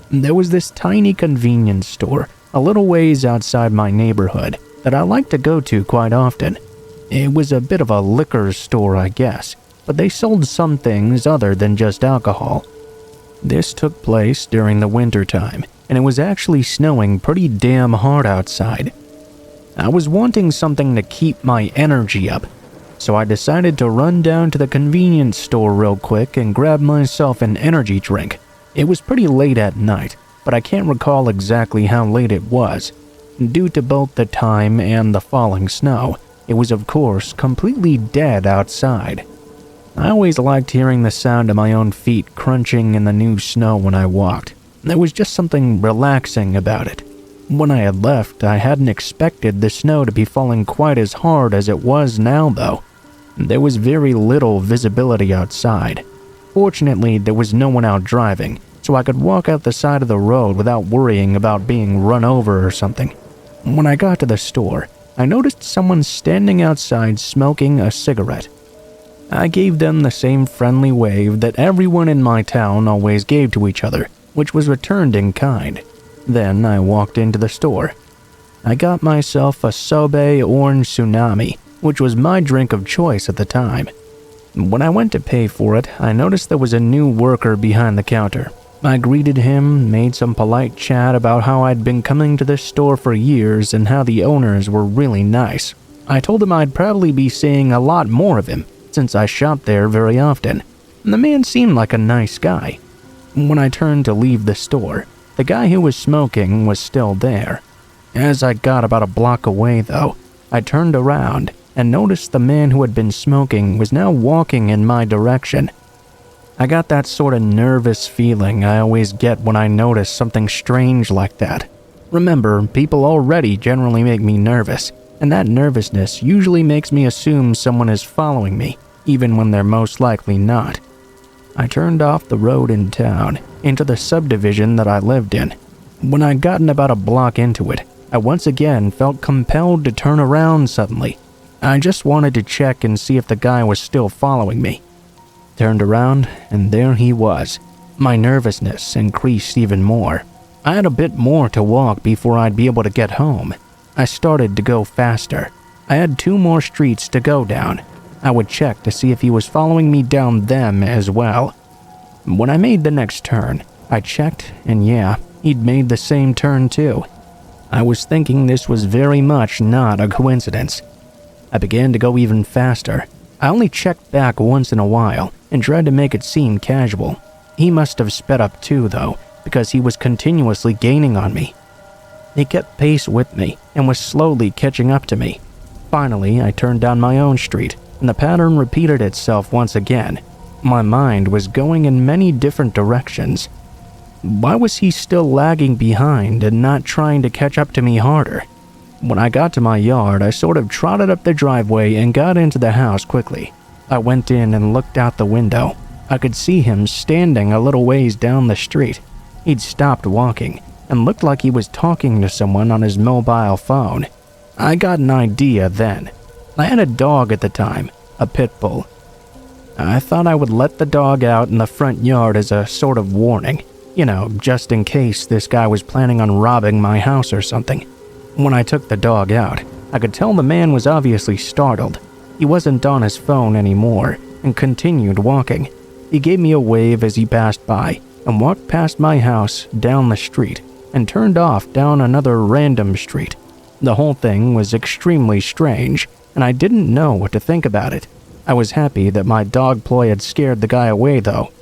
There was this tiny convenience store a little ways outside my neighborhood that I liked to go to quite often. It was a bit of a liquor store, I guess, but they sold some things other than just alcohol. This took place during the winter time, and it was actually snowing pretty damn hard outside. I was wanting something to keep my energy up, so I decided to run down to the convenience store real quick and grab myself an energy drink. It was pretty late at night, but I can't recall exactly how late it was. Due to both the time and the falling snow, it was of course completely dead outside. I always liked hearing the sound of my own feet crunching in the new snow when I walked. There was just something relaxing about it. When I had left, I hadn't expected the snow to be falling quite as hard as it was now, though. There was very little visibility outside. Fortunately, there was no one out driving, so I could walk out the side of the road without worrying about being run over or something. When I got to the store, I noticed someone standing outside smoking a cigarette. I gave them the same friendly wave that everyone in my town always gave to each other, which was returned in kind. Then I walked into the store. I got myself a Sobe Orange Tsunami, which was my drink of choice at the time. When I went to pay for it, I noticed there was a new worker behind the counter. I greeted him, made some polite chat about how I'd been coming to this store for years and how the owners were really nice. I told him I'd probably be seeing a lot more of him, since I shop there very often. The man seemed like a nice guy. When I turned to leave the store, the guy who was smoking was still there. As I got about a block away, though, I turned around and noticed the man who had been smoking was now walking in my direction. I got that sort of nervous feeling I always get when I notice something strange like that. Remember, people already generally make me nervous, and that nervousness usually makes me assume someone is following me, even when they're most likely not. I turned off the road in town, into the subdivision that I lived in. When I'd gotten about a block into it, I once again felt compelled to turn around suddenly. I just wanted to check and see if the guy was still following me. Turned around, and there he was. My nervousness increased even more. I had a bit more to walk before I'd be able to get home. I started to go faster. I had 2 more streets to go down. I would check to see if he was following me down them as well. When I made the next turn, I checked, and yeah, he'd made the same turn too. I was thinking this was very much not a coincidence. I began to go even faster. I only checked back once in a while and tried to make it seem casual. He must have sped up too, though, because he was continuously gaining on me. He kept pace with me and was slowly catching up to me. Finally, I turned down my own street, and the pattern repeated itself once again. My mind was going in many different directions. Why was he still lagging behind and not trying to catch up to me harder? When I got to my yard, I sort of trotted up the driveway and got into the house quickly. I went in and looked out the window. I could see him standing a little ways down the street. He'd stopped walking and looked like he was talking to someone on his mobile phone. I got an idea then. I had a dog at the time, a pit bull. I thought I would let the dog out in the front yard as a sort of warning, just in case this guy was planning on robbing my house or something. When I took the dog out, I could tell the man was obviously startled. He wasn't on his phone anymore and continued walking. He gave me a wave as he passed by and walked past my house down the street and turned off down another random street. The whole thing was extremely strange, and I didn't know what to think about it. I was happy that my dog ploy had scared the guy away, though.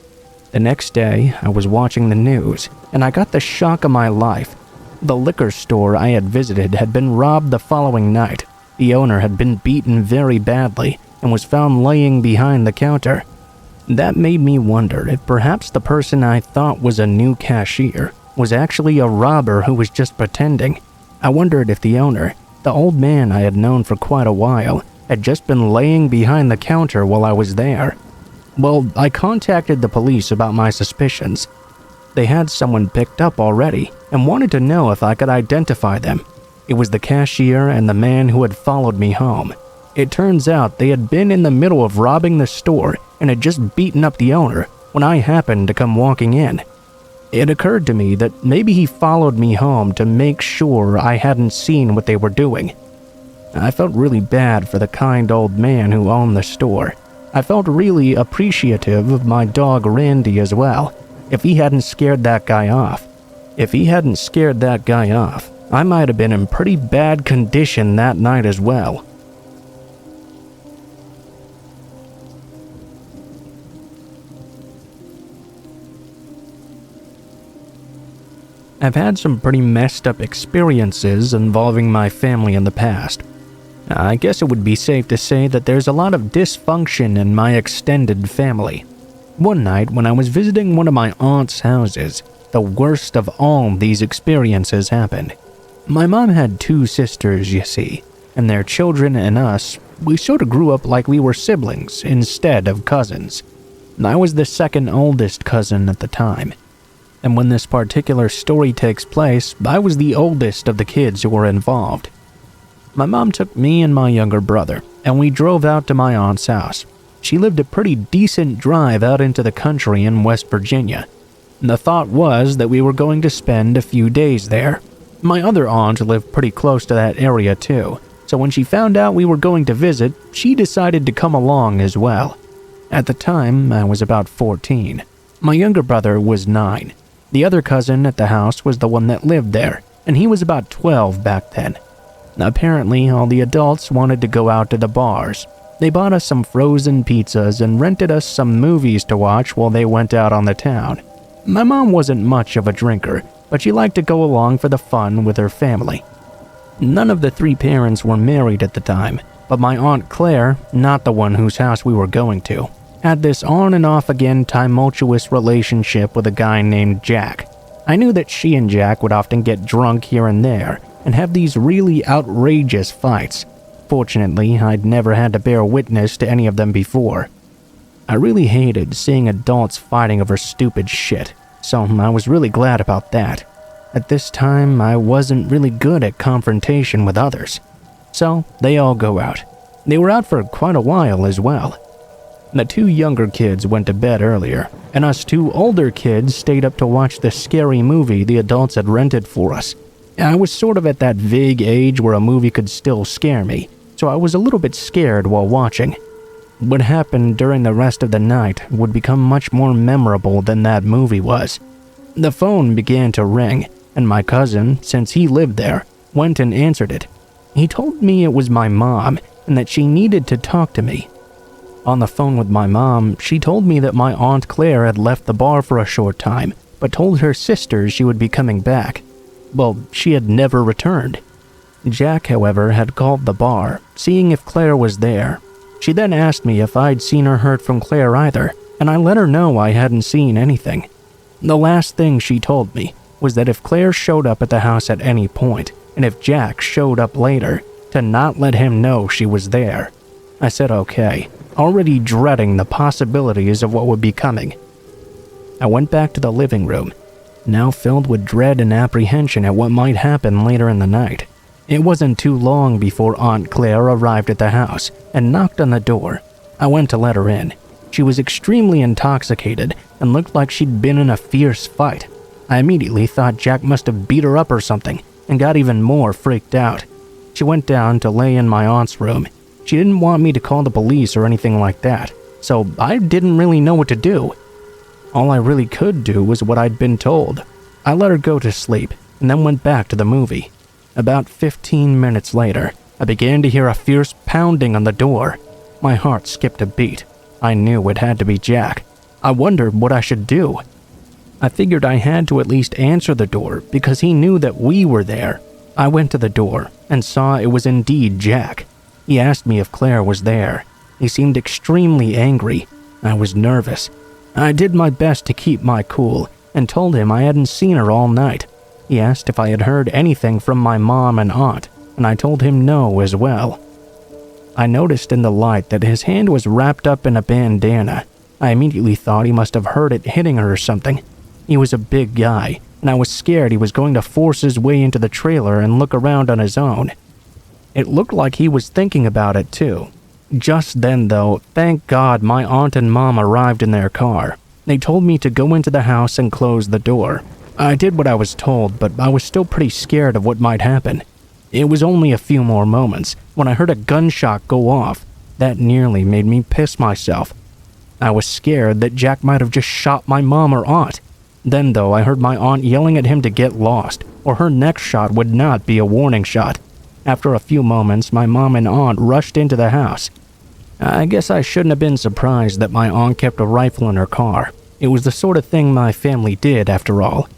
The next day, I was watching the news, and I got the shock of my life. The liquor store I had visited had been robbed the following night. The owner had been beaten very badly and was found laying behind the counter. That made me wonder if perhaps the person I thought was a new cashier was actually a robber who was just pretending. I wondered if the owner, the old man I had known for quite a while, had just been laying behind the counter while I was there. Well, I contacted the police about my suspicions. They had someone picked up already and wanted to know if I could identify them. It was the cashier and the man who had followed me home. It turns out they had been in the middle of robbing the store and had just beaten up the owner when I happened to come walking in. It occurred to me that maybe he followed me home to make sure I hadn't seen what they were doing. I felt really bad for the kind old man who owned the store. I felt really appreciative of my dog Randy as well. If he hadn't scared that guy off, I might have been in pretty bad condition that night as well. I've had some pretty messed up experiences involving my family in the past. I guess it would be safe to say that there's a lot of dysfunction in my extended family. One night when I was visiting one of my aunt's houses, the worst of all these experiences happened. My mom had 2 sisters, you see, and their children and us, we sort of grew up like we were siblings instead of cousins. I was the second oldest cousin at the time. And when this particular story takes place, I was the oldest of the kids who were involved. My mom took me and my younger brother, and we drove out to my aunt's house. She lived a pretty decent drive out into the country in West Virginia. The thought was that we were going to spend a few days there. My other aunt lived pretty close to that area too, so when she found out we were going to visit, she decided to come along as well. At the time, I was about 14. My younger brother was 9. The other cousin at the house was the one that lived there, and he was about 12 back then. Apparently, all the adults wanted to go out to the bars. They bought us some frozen pizzas and rented us some movies to watch while they went out on the town. My mom wasn't much of a drinker, but she liked to go along for the fun with her family. None of the 3 parents were married at the time, but my Aunt Claire, not the one whose house we were going to, had this on and off again tumultuous relationship with a guy named Jack. I knew that she and Jack would often get drunk here and there, and have these really outrageous fights. Fortunately, I'd never had to bear witness to any of them before. I really hated seeing adults fighting over stupid shit, so I was really glad about that. At this time, I wasn't really good at confrontation with others. So, they all go out. They were out for quite a while as well. The two younger kids went to bed earlier, and us two older kids stayed up to watch the scary movie the adults had rented for us. I was sort of at that vague age where a movie could still scare me, so I was a little bit scared while watching. What happened during the rest of the night would become much more memorable than that movie was. The phone began to ring, and my cousin, since he lived there, went and answered it. He told me it was my mom and that she needed to talk to me. On the phone with my mom, she told me that my Aunt Claire had left the bar for a short time, but told her sisters she would be coming back. Well, she had never returned. Jack, however, had called the bar, seeing if Claire was there. She then asked me if I'd seen or heard from Claire either, and I let her know I hadn't seen anything. The last thing she told me was that if Claire showed up at the house at any point, and if Jack showed up later, to not let him know she was there. I said okay, already dreading the possibilities of what would be coming. I went back to the living room, now filled with dread and apprehension at what might happen later in the night. It wasn't too long before Aunt Claire arrived at the house and knocked on the door. I went to let her in. She was extremely intoxicated and looked like she'd been in a fierce fight. I immediately thought Jack must have beat her up or something and got even more freaked out. She went down to lay in my aunt's room. She didn't want me to call the police or anything like that, so I didn't really know what to do. All I really could do was what I'd been told. I let her go to sleep and then went back to the movie. About 15 minutes later, I began to hear a fierce pounding on the door. My heart skipped a beat. I knew it had to be Jack. I wondered what I should do. I figured I had to at least answer the door because he knew that we were there. I went to the door and saw it was indeed Jack. He asked me if Claire was there. He seemed extremely angry. I was nervous. I did my best to keep my cool and told him I hadn't seen her all night. He asked if I had heard anything from my mom and aunt, and I told him no as well. I noticed in the light that his hand was wrapped up in a bandana. I immediately thought he must have heard it hitting her or something. He was a big guy, and I was scared he was going to force his way into the trailer and look around on his own. It looked like he was thinking about it too. Just then though, thank God my aunt and mom arrived in their car. They told me to go into the house and close the door. I did what I was told, but I was still pretty scared of what might happen. It was only a few more moments when I heard a gunshot go off. That nearly made me piss myself. I was scared that Jack might have just shot my mom or aunt. Then though, I heard my aunt yelling at him to get lost, or her next shot would not be a warning shot. After a few moments, my mom and aunt rushed into the house. I guess I shouldn't have been surprised that my aunt kept a rifle in her car. It was the sort of thing my family did, after all.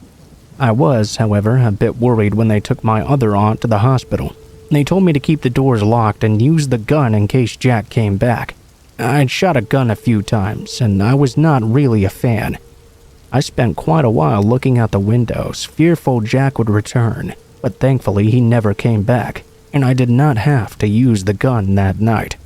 I was, however, a bit worried when they took my other aunt to the hospital. They told me to keep the doors locked and use the gun in case Jack came back. I'd shot a gun a few times, and I was not really a fan. I spent quite a while looking out the windows, fearful Jack would return, but thankfully he never came back, and I did not have to use the gun that night.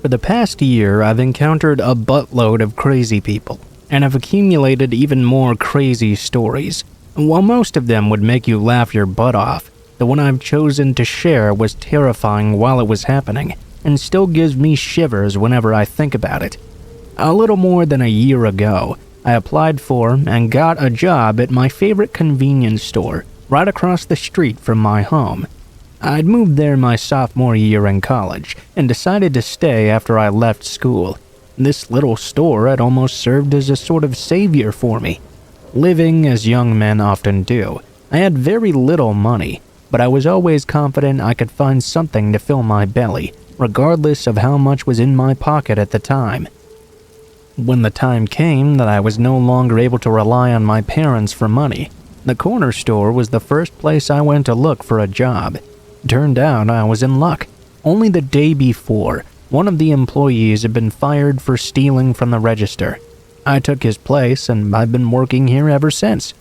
For the past year, I've encountered a buttload of crazy people, and have accumulated even more crazy stories. While most of them would make you laugh your butt off, the one I've chosen to share was terrifying while it was happening, and still gives me shivers whenever I think about it. A little more than a year ago, I applied for and got a job at my favorite convenience store, right across the street from my home. I'd moved there my sophomore year in college, and decided to stay after I left school. This little store had almost served as a sort of savior for me. Living as young men often do, I had very little money, but I was always confident I could find something to fill my belly, regardless of how much was in my pocket at the time. When the time came that I was no longer able to rely on my parents for money, the corner store was the first place I went to look for a job. Turned out I was in luck. Only the day before, One of the employees had been fired for stealing from the register. I took his place and I've been working here ever since.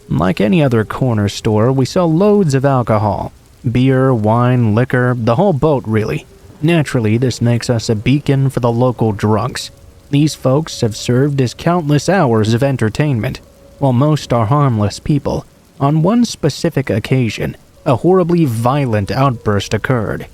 Like any other corner store, we sell loads of alcohol. Beer, wine, liquor, the whole boat really. Naturally, this makes us a beacon for the local drunks. These folks have served as countless hours of entertainment. While most are harmless people, on one specific occasion, a horribly violent outburst occurred.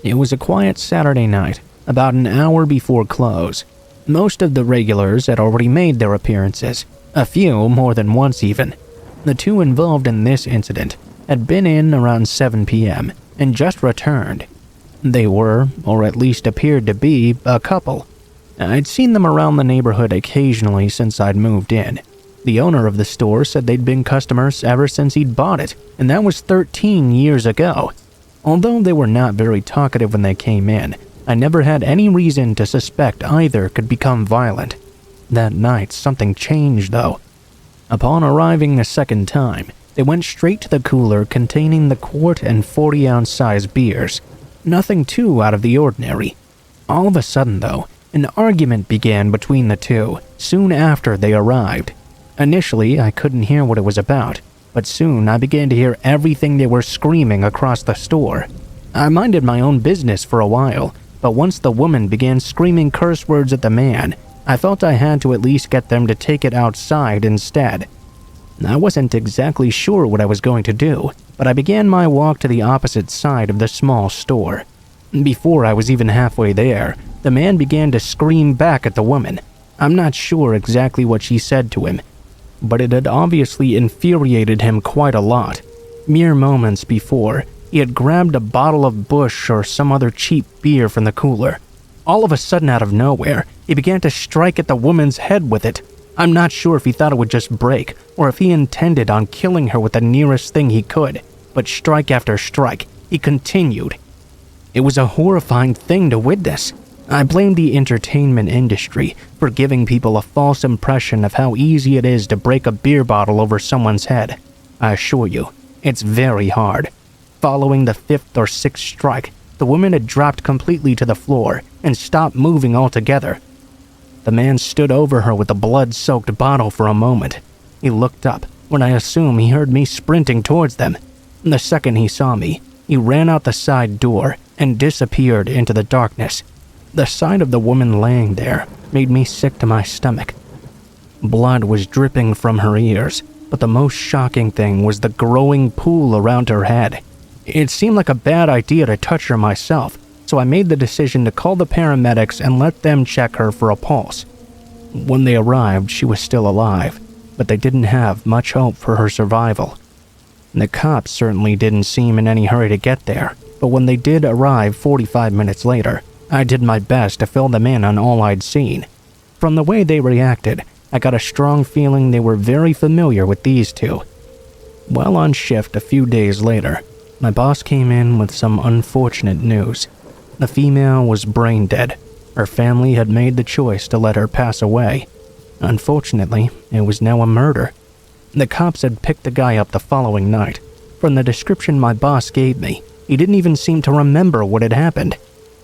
It was a quiet Saturday night, about an hour before close. Most of the regulars had already made their appearances, a few more than once even. The two involved in this incident had been in around 7 p.m. and just returned. They were, or at least appeared to be, a couple. I'd seen them around the neighborhood occasionally since I'd moved in. The owner of the store said they'd been customers ever since he'd bought it, and that was 13 years ago. Although they were not very talkative when they came in, I never had any reason to suspect either could become violent. That night, something changed though. Upon arriving the second time, they went straight to the cooler containing the quart and 40-ounce size beers. Nothing too out of the ordinary. All of a sudden though, an argument began between the two soon after they arrived. Initially, I couldn't hear what it was about, but soon I began to hear everything they were screaming across the store. I minded my own business for a while, but once the woman began screaming curse words at the man, I felt I had to at least get them to take it outside instead. I wasn't exactly sure what I was going to do, but I began my walk to the opposite side of the small store. Before I was even halfway there, the man began to scream back at the woman. I'm not sure exactly what she said to him, but it had obviously infuriated him quite a lot. Mere moments before, he had grabbed a bottle of Busch or some other cheap beer from the cooler. All of a sudden, out of nowhere, he began to strike at the woman's head with it. I'm not sure if he thought it would just break, or if he intended on killing her with the nearest thing he could, but strike after strike, he continued. It was a horrifying thing to witness. I blame the entertainment industry for giving people a false impression of how easy it is to break a beer bottle over someone's head. I assure you, it's very hard. Following the fifth or sixth strike, the woman had dropped completely to the floor and stopped moving altogether. The man stood over her with the blood-soaked bottle for a moment. He looked up when I assume he heard me sprinting towards them. The second he saw me, he ran out the side door and disappeared into the darkness. The sight of the woman laying there made me sick to my stomach. Blood was dripping from her ears, but the most shocking thing was the growing pool around her head. It seemed like a bad idea to touch her myself, so I made the decision to call the paramedics and let them check her for a pulse. When they arrived, she was still alive, but they didn't have much hope for her survival. The cops certainly didn't seem in any hurry to get there, but when they did arrive 45 minutes later, I did my best to fill them in on all I'd seen. From the way they reacted, I got a strong feeling they were very familiar with these two. While on shift a few days later, my boss came in with some unfortunate news. The female was brain dead. Her family had made the choice to let her pass away. Unfortunately, it was now a murder. The cops had picked the guy up the following night. From the description my boss gave me, he didn't even seem to remember what had happened.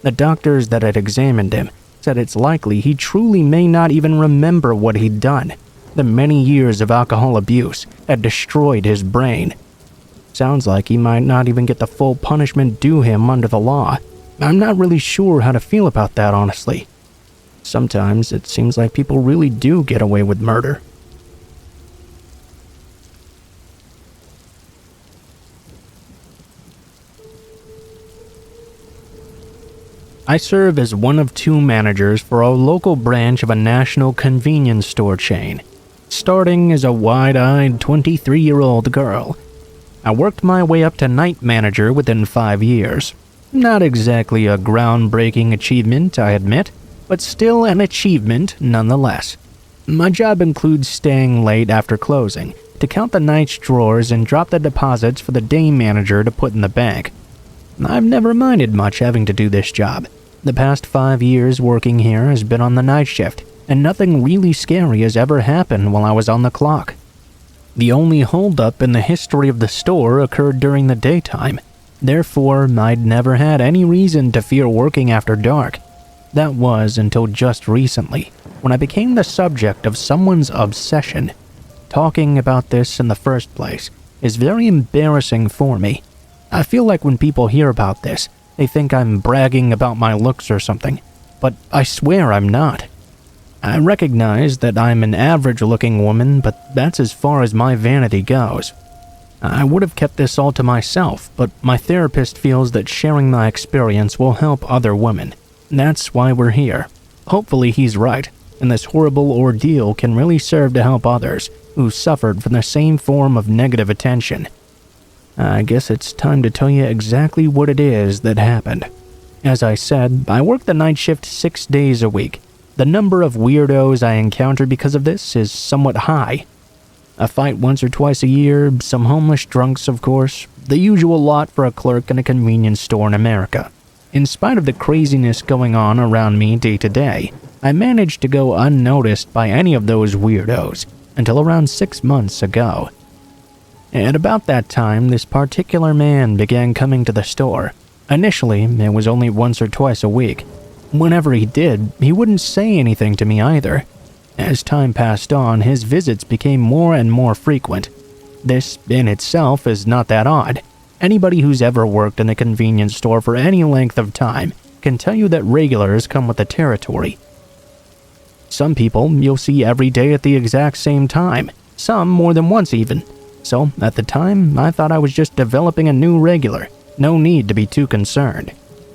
The doctors that had examined him said it's likely he truly may not even remember what he'd done. The many years of alcohol abuse had destroyed his brain. Sounds like he might not even get the full punishment due him under the law. I'm not really sure how to feel about that, honestly. Sometimes it seems like people really do get away with murder. I serve as one of two managers for a local branch of a national convenience store chain, starting as a wide-eyed 23-year-old girl. I worked my way up to night manager within 5 years. Not exactly a groundbreaking achievement, I admit, but still an achievement nonetheless. My job includes staying late after closing to count the night's drawers and drop the deposits for the day manager to put in the bank. I've never minded much having to do this job. The past 5 years working here has been on the night shift, and nothing really scary has ever happened while I was on the clock. The only holdup in the history of the store occurred during the daytime. Therefore, I'd never had any reason to fear working after dark. That was until just recently, when I became the subject of someone's obsession. Talking about this in the first place is very embarrassing for me. I feel like when people hear about this, they think I'm bragging about my looks or something, but I swear I'm not. I recognize that I'm an average-looking woman, but that's as far as my vanity goes. I would have kept this all to myself, but my therapist feels that sharing my experience will help other women. That's why we're here. Hopefully he's right, and this horrible ordeal can really serve to help others who suffered from the same form of negative attention. I guess it's time to tell you exactly what it is that happened. As I said, I work the night shift 6 days a week. The number of weirdos I encounter because of this is somewhat high. A fight once or twice a year, some homeless drunks of course, the usual lot for a clerk in a convenience store in America. In spite of the craziness going on around me day to day, I managed to go unnoticed by any of those weirdos until around 6 months ago. At about that time, this particular man began coming to the store. Initially, it was only once or twice a week. Whenever he did, he wouldn't say anything to me either. As time passed on, his visits became more and more frequent. This, in itself, is not that odd. Anybody who's ever worked in a convenience store for any length of time can tell you that regulars come with the territory. Some people you'll see every day at the exact same time, some more than once even. So, at the time, I thought I was just developing a new regular. No need to be too concerned.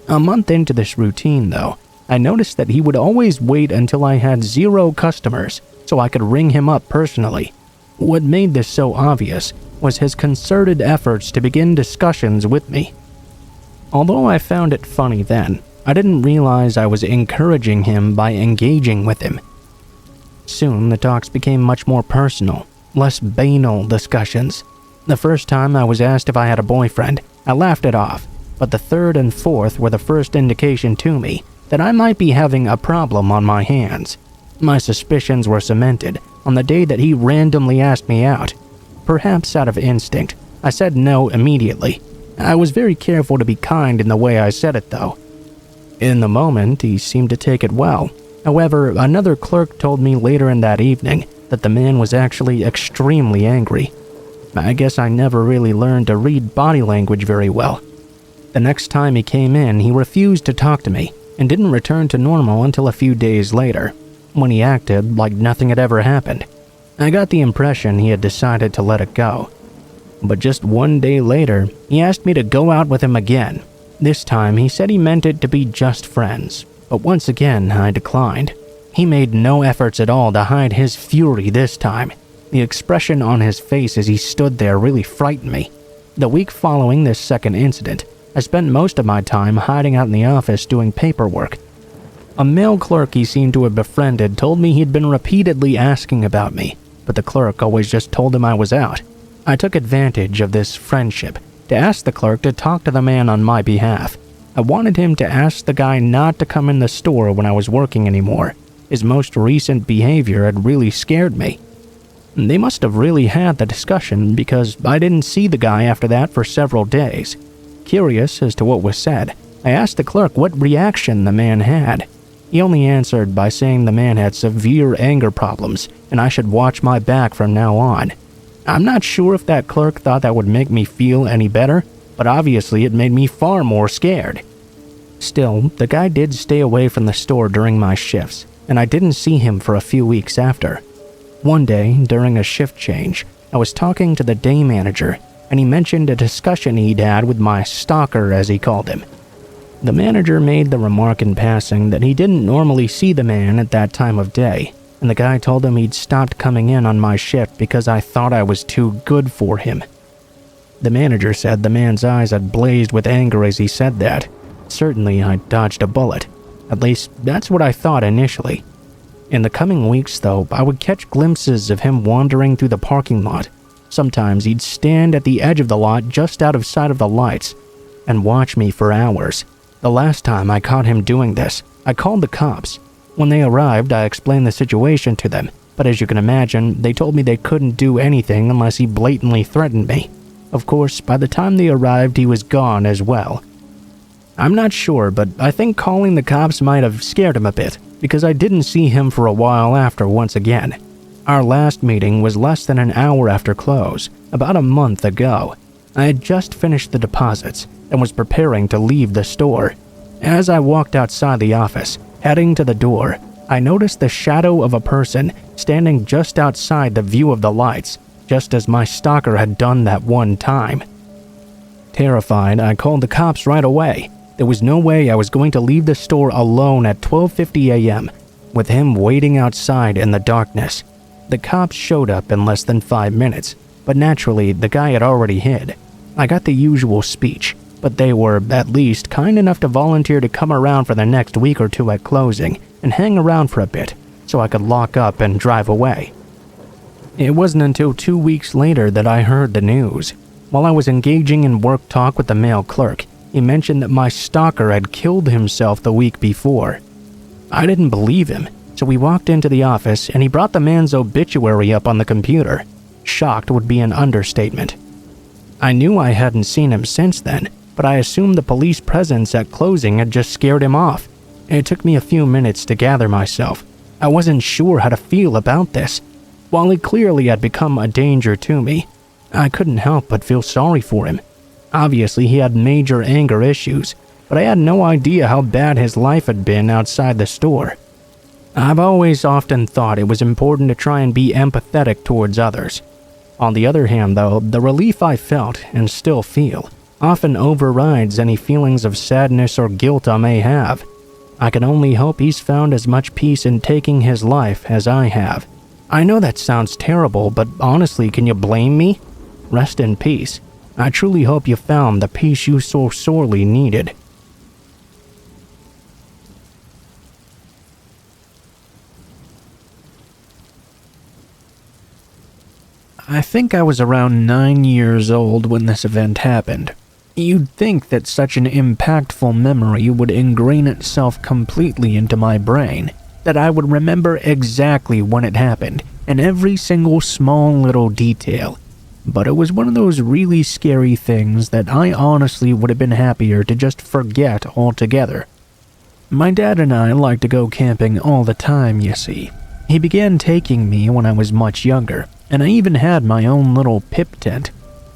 A month into this routine, though, I noticed that he would always wait until I had 0 customers so I could ring him up personally. What made this so obvious was his concerted efforts to begin discussions with me. Although I found it funny then, I didn't realize I was encouraging him by engaging with him. Soon, the talks became much more personal, less banal discussions. The first time I was asked if I had a boyfriend, I laughed it off, but the third and fourth were the first indication to me that I might be having a problem on my hands. My suspicions were cemented on the day that he randomly asked me out. Perhaps out of instinct, I said no immediately. I was very careful to be kind in the way I said it though. In the moment, he seemed to take it well. However, another clerk told me later in that evening that the man was actually extremely angry. I guess I never really learned to read body language very well. The next time he came in, he refused to talk to me and didn't return to normal until a few days later, when he acted like nothing had ever happened. I got the impression he had decided to let it go. But just 1 day later, he asked me to go out with him again. This time, he said he meant it to be just friends, but once again, I declined. He made no efforts at all to hide his fury this time. The expression on his face as he stood there really frightened me. The week following this second incident, I spent most of my time hiding out in the office doing paperwork. A male clerk he seemed to have befriended told me he'd been repeatedly asking about me, but the clerk always just told him I was out. I took advantage of this friendship to ask the clerk to talk to the man on my behalf. I wanted him to ask the guy not to come in the store when I was working anymore. His most recent behavior had really scared me. They must have really had the discussion because I didn't see the guy after that for several days. Curious as to what was said, I asked the clerk what reaction the man had. He only answered by saying the man had severe anger problems and I should watch my back from now on. I'm not sure if that clerk thought that would make me feel any better, but obviously it made me far more scared. Still, the guy did stay away from the store during my shifts, and I didn't see him for a few weeks after. One day, during a shift change, I was talking to the day manager, and he mentioned a discussion he'd had with my stalker, as he called him. The manager made the remark in passing that he didn't normally see the man at that time of day, and the guy told him he'd stopped coming in on my shift because I thought I was too good for him. The manager said the man's eyes had blazed with anger as he said that. Certainly, I dodged a bullet. At least, that's what I thought initially. In the coming weeks, though, I would catch glimpses of him wandering through the parking lot. Sometimes he'd stand at the edge of the lot just out of sight of the lights and watch me for hours. The last time I caught him doing this, I called the cops. When they arrived, I explained the situation to them, but as you can imagine, they told me they couldn't do anything unless he blatantly threatened me. Of course, by the time they arrived, he was gone as well. I'm not sure, but I think calling the cops might have scared him a bit, because I didn't see him for a while after once again. Our last meeting was less than an hour after close, about a month ago. I had just finished the deposits and was preparing to leave the store. As I walked outside the office, heading to the door, I noticed the shadow of a person standing just outside the view of the lights, just as my stalker had done that one time. Terrified, I called the cops right away. There was no way I was going to leave the store alone at 12:50 a.m., with him waiting outside in the darkness. The cops showed up in less than 5 minutes, but naturally, the guy had already hid. I got the usual speech, but they were at least kind enough to volunteer to come around for the next week or two at closing and hang around for a bit so I could lock up and drive away. It wasn't until 2 weeks later that I heard the news. While I was engaging in work talk with the male clerk, he mentioned that my stalker had killed himself the week before. I didn't believe him, so we walked into the office and he brought the man's obituary up on the computer. Shocked would be an understatement. I knew I hadn't seen him since then, but I assumed the police presence at closing had just scared him off. It took me a few minutes to gather myself. I wasn't sure how to feel about this. While he clearly had become a danger to me, I couldn't help but feel sorry for him. Obviously, he had major anger issues, but I had no idea how bad his life had been outside the store. I've always often thought it was important to try and be empathetic towards others. On the other hand, though, the relief I felt, and still feel, often overrides any feelings of sadness or guilt I may have. I can only hope he's found as much peace in taking his life as I have. I know that sounds terrible, but honestly, can you blame me? Rest in peace. I truly hope you found the peace you so sorely needed. I think I was around 9 years old when this event happened. You'd think that such an impactful memory would ingrain itself completely into my brain, that I would remember exactly when it happened, and every single small little detail. But it was one of those really scary things that I honestly would have been happier to just forget altogether. My dad and I like to go camping all the time, you see. He began taking me when I was much younger, and I even had my own little pip tent.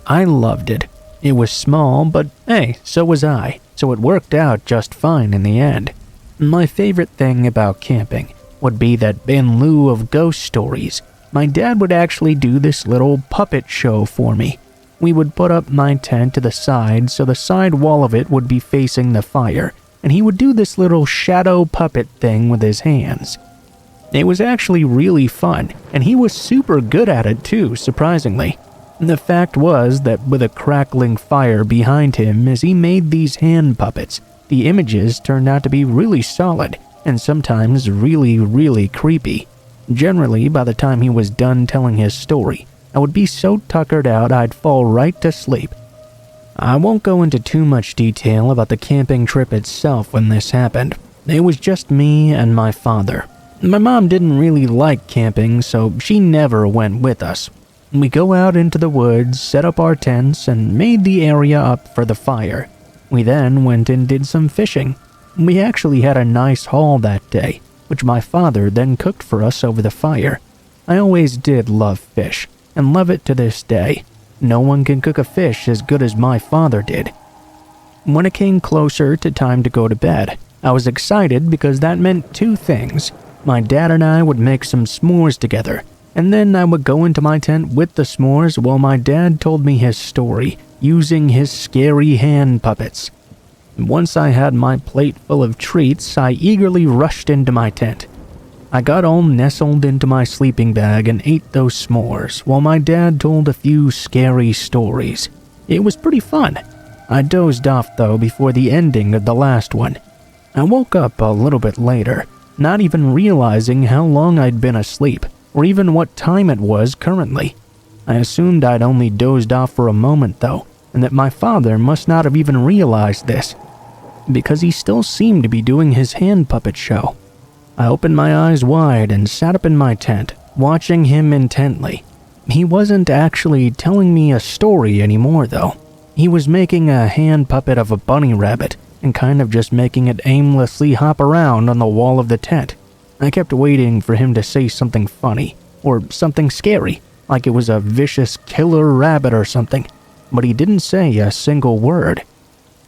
I loved it. It was small, but hey, so was I, so it worked out just fine in the end. My favorite thing about camping would be that in lieu of ghost stories, my dad would actually do this little puppet show for me. We would put up my tent to the side so the side wall of it would be facing the fire, and he would do this little shadow puppet thing with his hands. It was actually really fun, and he was super good at it too, surprisingly. The fact was that with a crackling fire behind him as he made these hand puppets, the images turned out to be really solid, and sometimes really, really creepy. Generally, by the time he was done telling his story, I would be so tuckered out I'd fall right to sleep. I won't go into too much detail about the camping trip itself when this happened. It was just me and my father. My mom didn't really like camping, so she never went with us. We go out into the woods, set up our tents, and made the area up for the fire. We then went and did some fishing. We actually had a nice haul that day, which my father then cooked for us over the fire. I always did love fish, and love it to this day. No one can cook a fish as good as my father did. When it came closer to time to go to bed, I was excited because that meant two things. My dad and I would make some s'mores together, and then I would go into my tent with the s'mores while my dad told me his story, using his scary hand puppets. Once I had my plate full of treats, I eagerly rushed into my tent. I got all nestled into my sleeping bag and ate those s'mores, while my dad told a few scary stories. It was pretty fun. I dozed off though before the ending of the last one. I woke up a little bit later, not even realizing how long I'd been asleep, or even what time it was currently. I assumed I'd only dozed off for a moment though, and that my father must not have even realized this, because he still seemed to be doing his hand puppet show. I opened my eyes wide and sat up in my tent, watching him intently. He wasn't actually telling me a story anymore, though. He was making a hand puppet of a bunny rabbit and kind of just making it aimlessly hop around on the wall of the tent. I kept waiting for him to say something funny or something scary, like it was a vicious killer rabbit or something, but he didn't say a single word.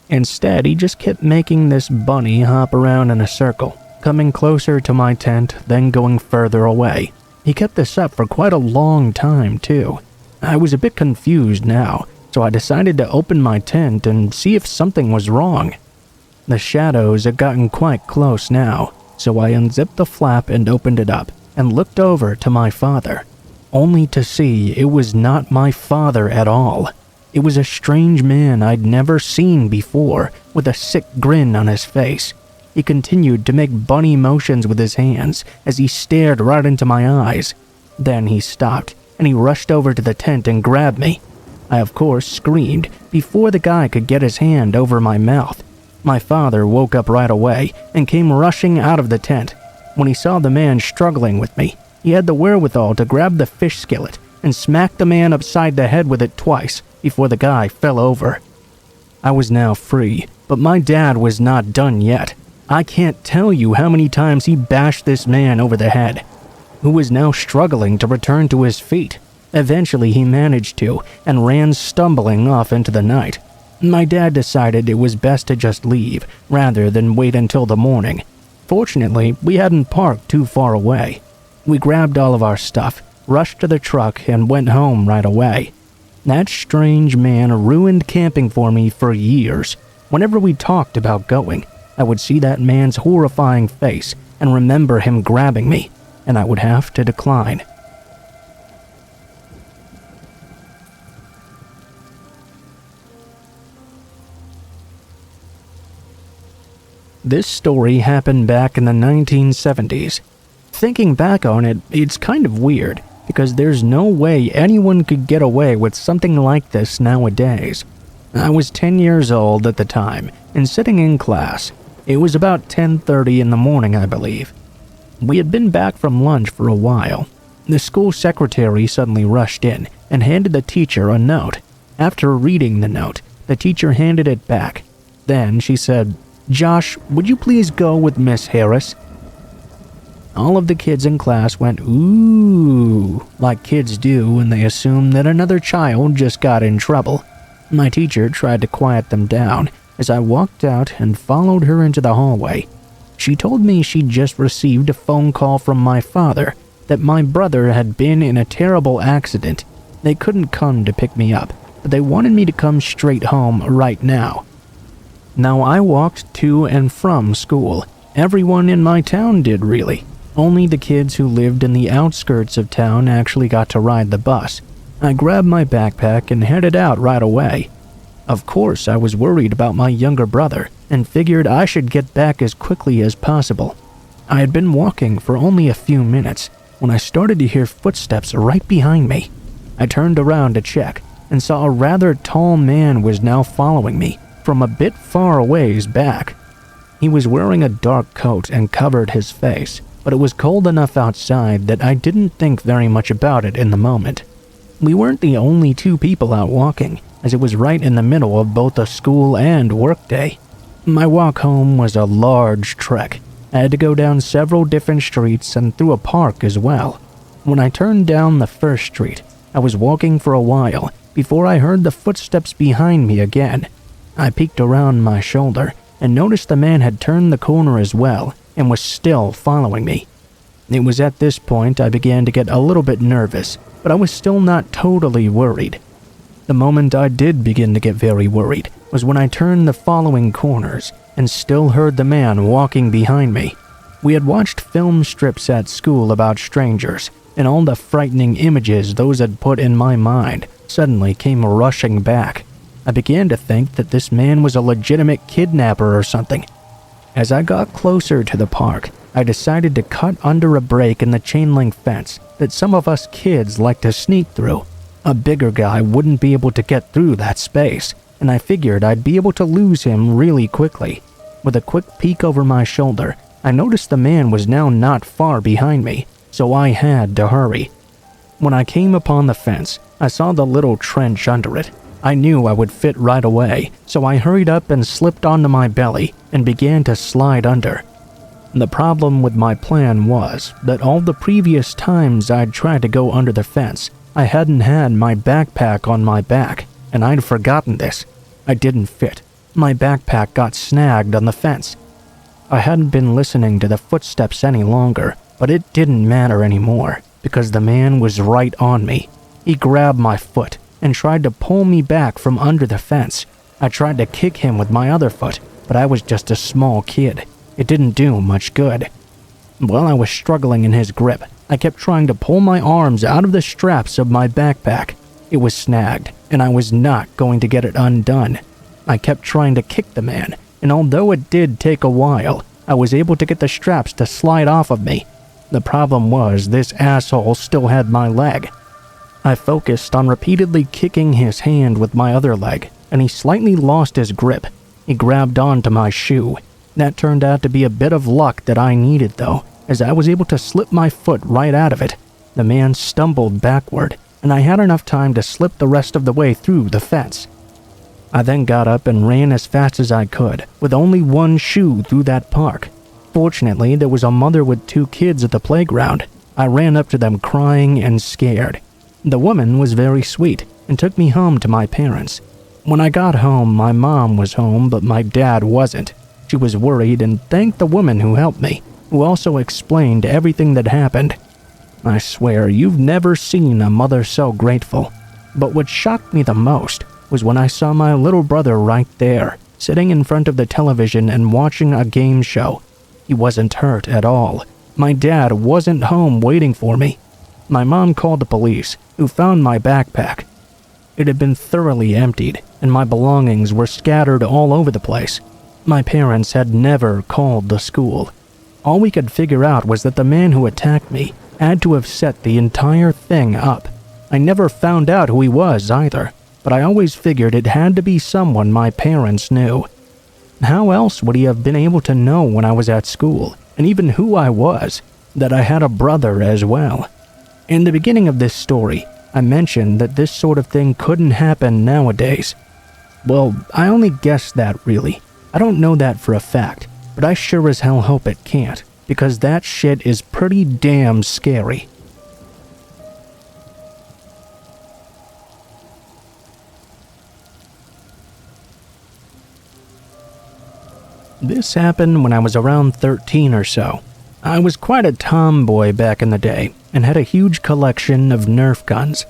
Instead, he just kept making this bunny hop around in a circle, coming closer to my tent, then going further away. He kept this up for quite a long time, too. I was a bit confused now, so I decided to open my tent and see if something was wrong. The shadows had gotten quite close now, so I unzipped the flap and opened it up and looked over to my father, only to see it was not my father at all. It was a strange man I'd never seen before, with a sick grin on his face. He continued to make bunny motions with his hands as he stared right into my eyes. Then he stopped, and he rushed over to the tent and grabbed me. I, of course, screamed before the guy could get his hand over my mouth. My father woke up right away and came rushing out of the tent. When he saw the man struggling with me, he had the wherewithal to grab the fish skillet and smack the man upside the head with it twice before the guy fell over. I was now free, but my dad was not done yet. I can't tell you how many times he bashed this man over the head, who was now struggling to return to his feet. Eventually he managed to, and ran stumbling off into the night. My dad decided it was best to just leave, rather than wait until the morning. Fortunately, we hadn't parked too far away. We grabbed all of our stuff, rushed to the truck, and went home right away. That strange man ruined camping for me for years. Whenever we talked about going, I would see that man's horrifying face and remember him grabbing me, and I would have to decline. This story happened back in the 1970s. Thinking back on it, it's kind of weird, because there's no way anyone could get away with something like this nowadays. I was 10 years old at the time, and sitting in class. It was about 10:30 in the morning, I believe. We had been back from lunch for a while. The school secretary suddenly rushed in and handed the teacher a note. After reading the note, the teacher handed it back. Then she said, "Josh, would you please go with Miss Harris?" All of the kids in class went, "Ooh," like kids do when they assume that another child just got in trouble. My teacher tried to quiet them down as I walked out and followed her into the hallway. She told me she'd just received a phone call from my father that my brother had been in a terrible accident. They couldn't come to pick me up, but they wanted me to come straight home right now. Now, I walked to and from school. Everyone in my town did, really. Only the kids who lived in the outskirts of town actually got to ride the bus. I grabbed my backpack and headed out right away. Of course, I was worried about my younger brother and figured I should get back as quickly as possible. I had been walking for only a few minutes when I started to hear footsteps right behind me. I turned around to check and saw a rather tall man was now following me from a bit far a ways back. He was wearing a dark coat and covered his face, but it was cold enough outside that I didn't think very much about it in the moment. We weren't the only two people out walking, as it was right in the middle of both a school and work day. My walk home was a large trek. I had to go down several different streets and through a park as well. When I turned down the first street, I was walking for a while before I heard the footsteps behind me again. I peeked around my shoulder and noticed the man had turned the corner as well and was still following me. It was at this point I began to get a little bit nervous, but I was still not totally worried. The moment I did begin to get very worried was when I turned the following corners and still heard the man walking behind me. We had watched film strips at school about strangers, and all the frightening images those had put in my mind suddenly came rushing back. I began to think that this man was a legitimate kidnapper or something. As I got closer to the park, I decided to cut under a break in the chain-link fence that some of us kids like to sneak through. A bigger guy wouldn't be able to get through that space, and I figured I'd be able to lose him really quickly. With a quick peek over my shoulder, I noticed the man was now not far behind me, so I had to hurry. When I came upon the fence, I saw the little trench under it. I knew I would fit right away, so I hurried up and slipped onto my belly and began to slide under. The problem with my plan was that all the previous times I'd tried to go under the fence, I hadn't had my backpack on my back, and I'd forgotten this. I didn't fit. My backpack got snagged on the fence. I hadn't been listening to the footsteps any longer, but it didn't matter anymore, because the man was right on me. He grabbed my foot and tried to pull me back from under the fence. I tried to kick him with my other foot, but I was just a small kid. It didn't do much good. While I was struggling in his grip, I kept trying to pull my arms out of the straps of my backpack. It was snagged, and I was not going to get it undone. I kept trying to kick the man, and although it did take a while, I was able to get the straps to slide off of me. The problem was this asshole still had my leg. I focused on repeatedly kicking his hand with my other leg, and he slightly lost his grip. He grabbed onto my shoe. That turned out to be a bit of luck that I needed, though, as I was able to slip my foot right out of it. The man stumbled backward, and I had enough time to slip the rest of the way through the fence. I then got up and ran as fast as I could, with only one shoe through that park. Fortunately, there was a mother with 2 kids at the playground. I ran up to them crying and scared. The woman was very sweet and took me home to my parents. When I got home, my mom was home, but my dad wasn't. She was worried and thanked the woman who helped me, who also explained everything that happened. I swear, you've never seen a mother so grateful. But what shocked me the most was when I saw my little brother right there, sitting in front of the television and watching a game show. He wasn't hurt at all. My dad wasn't home waiting for me. My mom called the police, who found my backpack. It had been thoroughly emptied, and my belongings were scattered all over the place. My parents had never called the school. All we could figure out was that the man who attacked me had to have set the entire thing up. I never found out who he was either, but I always figured it had to be someone my parents knew. How else would he have been able to know when I was at school, and even who I was, that I had a brother as well? In the beginning of this story, I mentioned that this sort of thing couldn't happen nowadays. Well, I only guessed that really. I don't know that for a fact, but I sure as hell hope it can't, because that shit is pretty damn scary. This happened when I was around 13 or so. I was quite a tomboy back in the day, and had a huge collection of Nerf guns.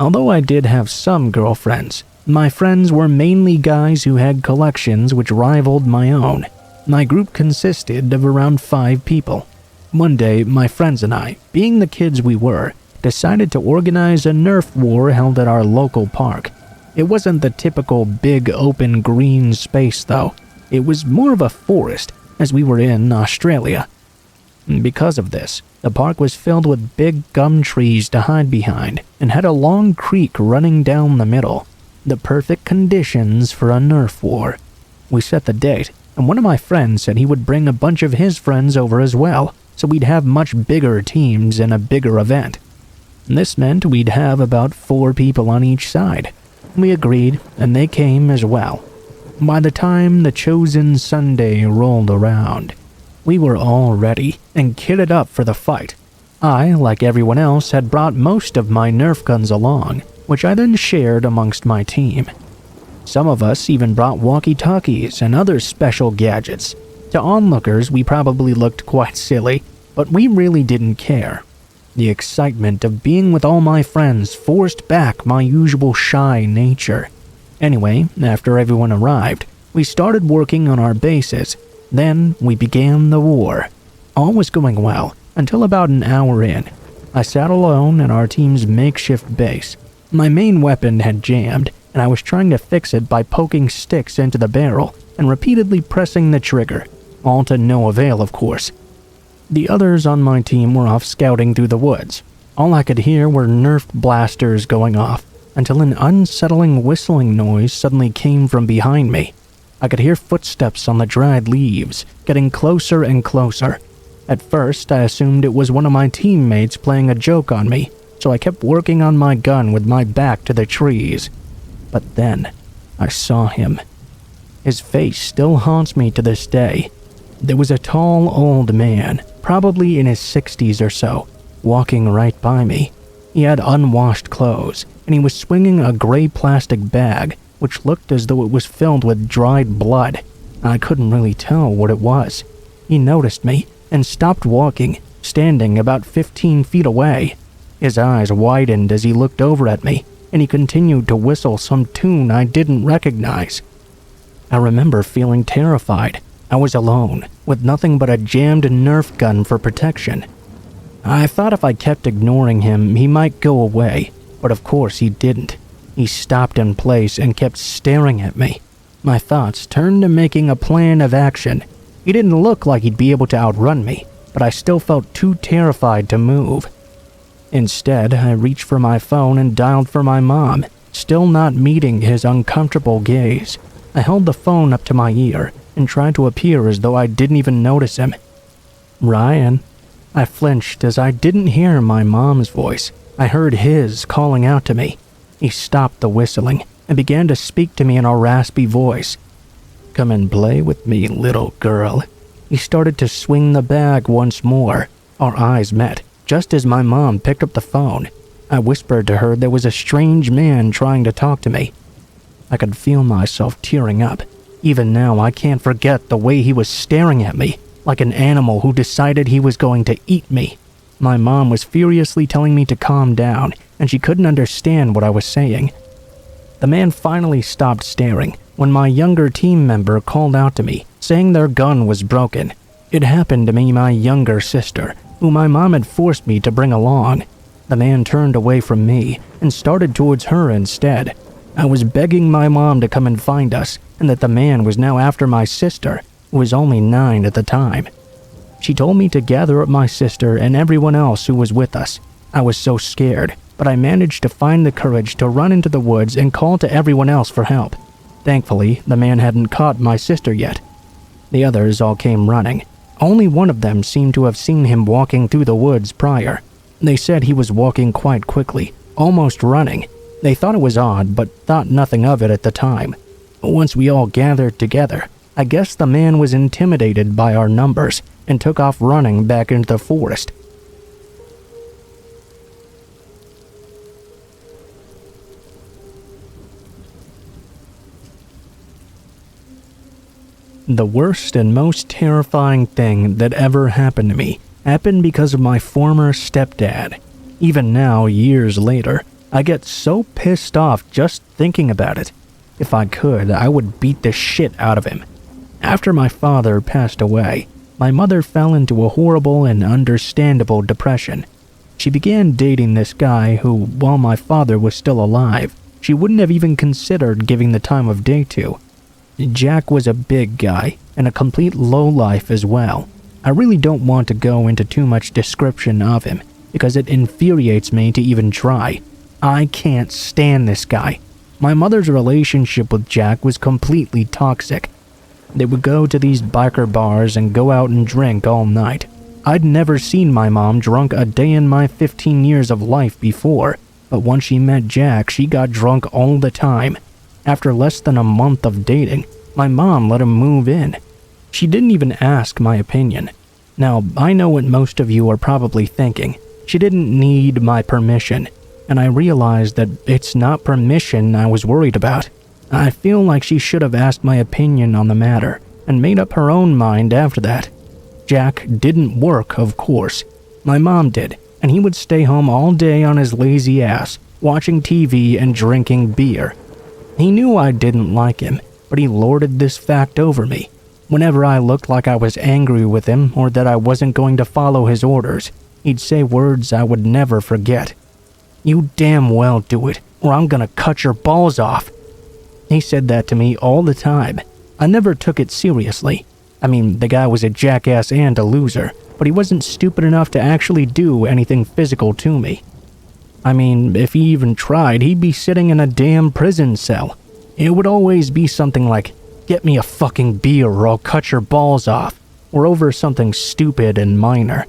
Although I did have some girlfriends, my friends were mainly guys who had collections which rivaled my own. My group consisted of around 5 people. One day, my friends and I, being the kids we were, decided to organize a Nerf war held at our local park. It wasn't the typical big open green space though. It was more of a forest, as we were in Australia. Because of this, the park was filled with big gum trees to hide behind and had a long creek running down the middle. The perfect conditions for a Nerf war. We set the date, and one of my friends said he would bring a bunch of his friends over as well, so we'd have much bigger teams and a bigger event. This meant we'd have about 4 people on each side. We agreed, and they came as well. By the time the chosen Sunday rolled around, we were all ready and kitted up for the fight. I, like everyone else, had brought most of my Nerf guns along, which I then shared amongst my team. Some of us even brought walkie-talkies and other special gadgets. To onlookers, we probably looked quite silly, but we really didn't care. The excitement of being with all my friends forced back my usual shy nature. Anyway, after everyone arrived, we started working on our bases. Then we began the war. All was going well until about an hour in. I sat alone in our team's makeshift base. My main weapon had jammed, and I was trying to fix it by poking sticks into the barrel and repeatedly pressing the trigger, all to no avail, of course. The others on my team were off scouting through the woods. All I could hear were Nerf blasters going off, until an unsettling whistling noise suddenly came from behind me. I could hear footsteps on the dried leaves, getting closer and closer. At first, I assumed it was one of my teammates playing a joke on me, so I kept working on my gun with my back to the trees. But then, I saw him. His face still haunts me to this day. There was a tall old man, probably in his 60s or so, walking right by me. He had unwashed clothes, and he was swinging a gray plastic bag, which looked as though it was filled with dried blood. I couldn't really tell what it was. He noticed me and stopped walking, standing about 15 feet away. His eyes widened as he looked over at me, and he continued to whistle some tune I didn't recognize. I remember feeling terrified. I was alone, with nothing but a jammed Nerf gun for protection. I thought if I kept ignoring him, he might go away, but of course he didn't. He stopped in place and kept staring at me. My thoughts turned to making a plan of action. He didn't look like he'd be able to outrun me, but I still felt too terrified to move. Instead, I reached for my phone and dialed for my mom, still not meeting his uncomfortable gaze. I held the phone up to my ear and tried to appear as though I didn't even notice him. "Ryan." I flinched as I didn't hear my mom's voice. I heard his calling out to me. He stopped the whistling and began to speak to me in a raspy voice. "Come and play with me, little girl." He started to swing the bag once more. Our eyes met, just as my mom picked up the phone. I whispered to her there was a strange man trying to talk to me. I could feel myself tearing up. Even now, I can't forget the way he was staring at me, like an animal who decided he was going to eat me. My mom was furiously telling me to calm down, and she couldn't understand what I was saying. The man finally stopped staring when my younger team member called out to me, saying their gun was broken. It happened to be my younger sister, who my mom had forced me to bring along. The man turned away from me and started towards her instead. I was begging my mom to come and find us, and that the man was now after my sister, who was only 9 at the time. She told me to gather up my sister and everyone else who was with us. I was so scared, but I managed to find the courage to run into the woods and call to everyone else for help. Thankfully, the man hadn't caught my sister yet. The others all came running. Only one of them seemed to have seen him walking through the woods prior. They said he was walking quite quickly, almost running. They thought it was odd, but thought nothing of it at the time. Once we all gathered together, I guess the man was intimidated by our numbers and took off running back into the forest. The worst and most terrifying thing that ever happened to me happened because of my former stepdad. Even now, years later, I get so pissed off just thinking about it. If I could, I would beat the shit out of him. After my father passed away, my mother fell into a horrible and understandable depression. She began dating this guy who, while my father was still alive, she wouldn't have even considered giving the time of day to. Jack was a big guy and a complete lowlife as well. I really don't want to go into too much description of him because it infuriates me to even try. I can't stand this guy. My mother's relationship with Jack was completely toxic. They would go to these biker bars and go out and drink all night. I'd never seen my mom drunk a day in my 15 years of life before, but once she met Jack, she got drunk all the time. After less than a month of dating, my mom let him move in. She didn't even ask my opinion. Now, I know what most of you are probably thinking. She didn't need my permission, and I realized that it's not permission I was worried about. I feel like she should have asked my opinion on the matter and made up her own mind after that. Jack didn't work, of course. My mom did, and he would stay home all day on his lazy ass, watching TV and drinking beer. He knew I didn't like him, but he lorded this fact over me. Whenever I looked like I was angry with him or that I wasn't going to follow his orders, he'd say words I would never forget. "You damn well do it, or I'm gonna cut your balls off." He said that to me all the time. I never took it seriously. I mean, the guy was a jackass and a loser, but he wasn't stupid enough to actually do anything physical to me. I mean, if he even tried, he'd be sitting in a damn prison cell. It would always be something like, "Get me a fucking beer or I'll cut your balls off," or over something stupid and minor.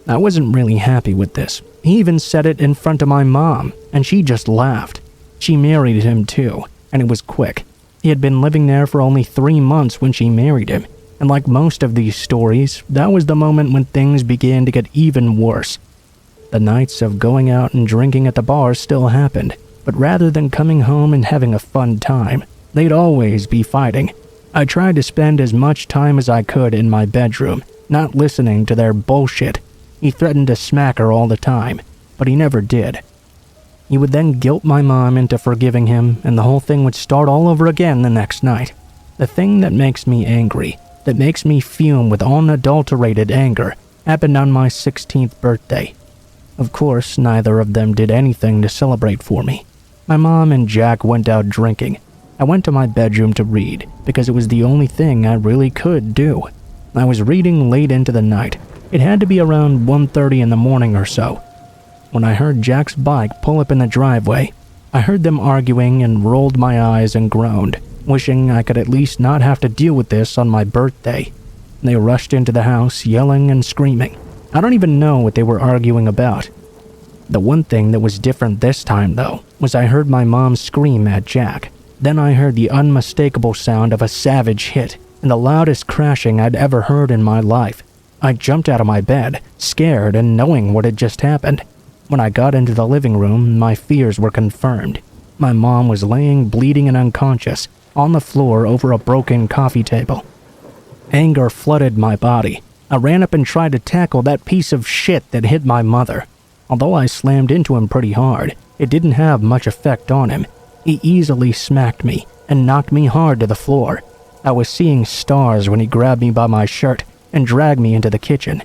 I wasn't really happy with this. He even said it in front of my mom, and she just laughed. She married him too, and it was quick. He had been living there for only 3 months when she married him, and like most of these stories, that was the moment when things began to get even worse. The nights of going out and drinking at the bar still happened, but rather than coming home and having a fun time, they'd always be fighting. I tried to spend as much time as I could in my bedroom, not listening to their bullshit. He threatened to smack her all the time, but he never did. He would then guilt my mom into forgiving him, and the whole thing would start all over again the next night. The thing that makes me angry, that makes me fume with unadulterated anger, happened on my 16th birthday. Of course, neither of them did anything to celebrate for me. My mom and Jack went out drinking. I went to my bedroom to read, because it was the only thing I really could do. I was reading late into the night. It had to be around 1:30 in the morning or so, when I heard Jack's bike pull up in the driveway. I heard them arguing and rolled my eyes and groaned, wishing I could at least not have to deal with this on my birthday. They rushed into the house, yelling and screaming. I don't even know what they were arguing about. The one thing that was different this time, though, was I heard my mom scream at Jack. Then I heard the unmistakable sound of a savage hit, and the loudest crashing I'd ever heard in my life. I jumped out of my bed, scared and knowing what had just happened. When I got into the living room, my fears were confirmed. My mom was laying bleeding and unconscious on the floor over a broken coffee table. Anger flooded my body. I ran up and tried to tackle that piece of shit that hit my mother. Although I slammed into him pretty hard, it didn't have much effect on him. He easily smacked me and knocked me hard to the floor. I was seeing stars when he grabbed me by my shirt and dragged me into the kitchen.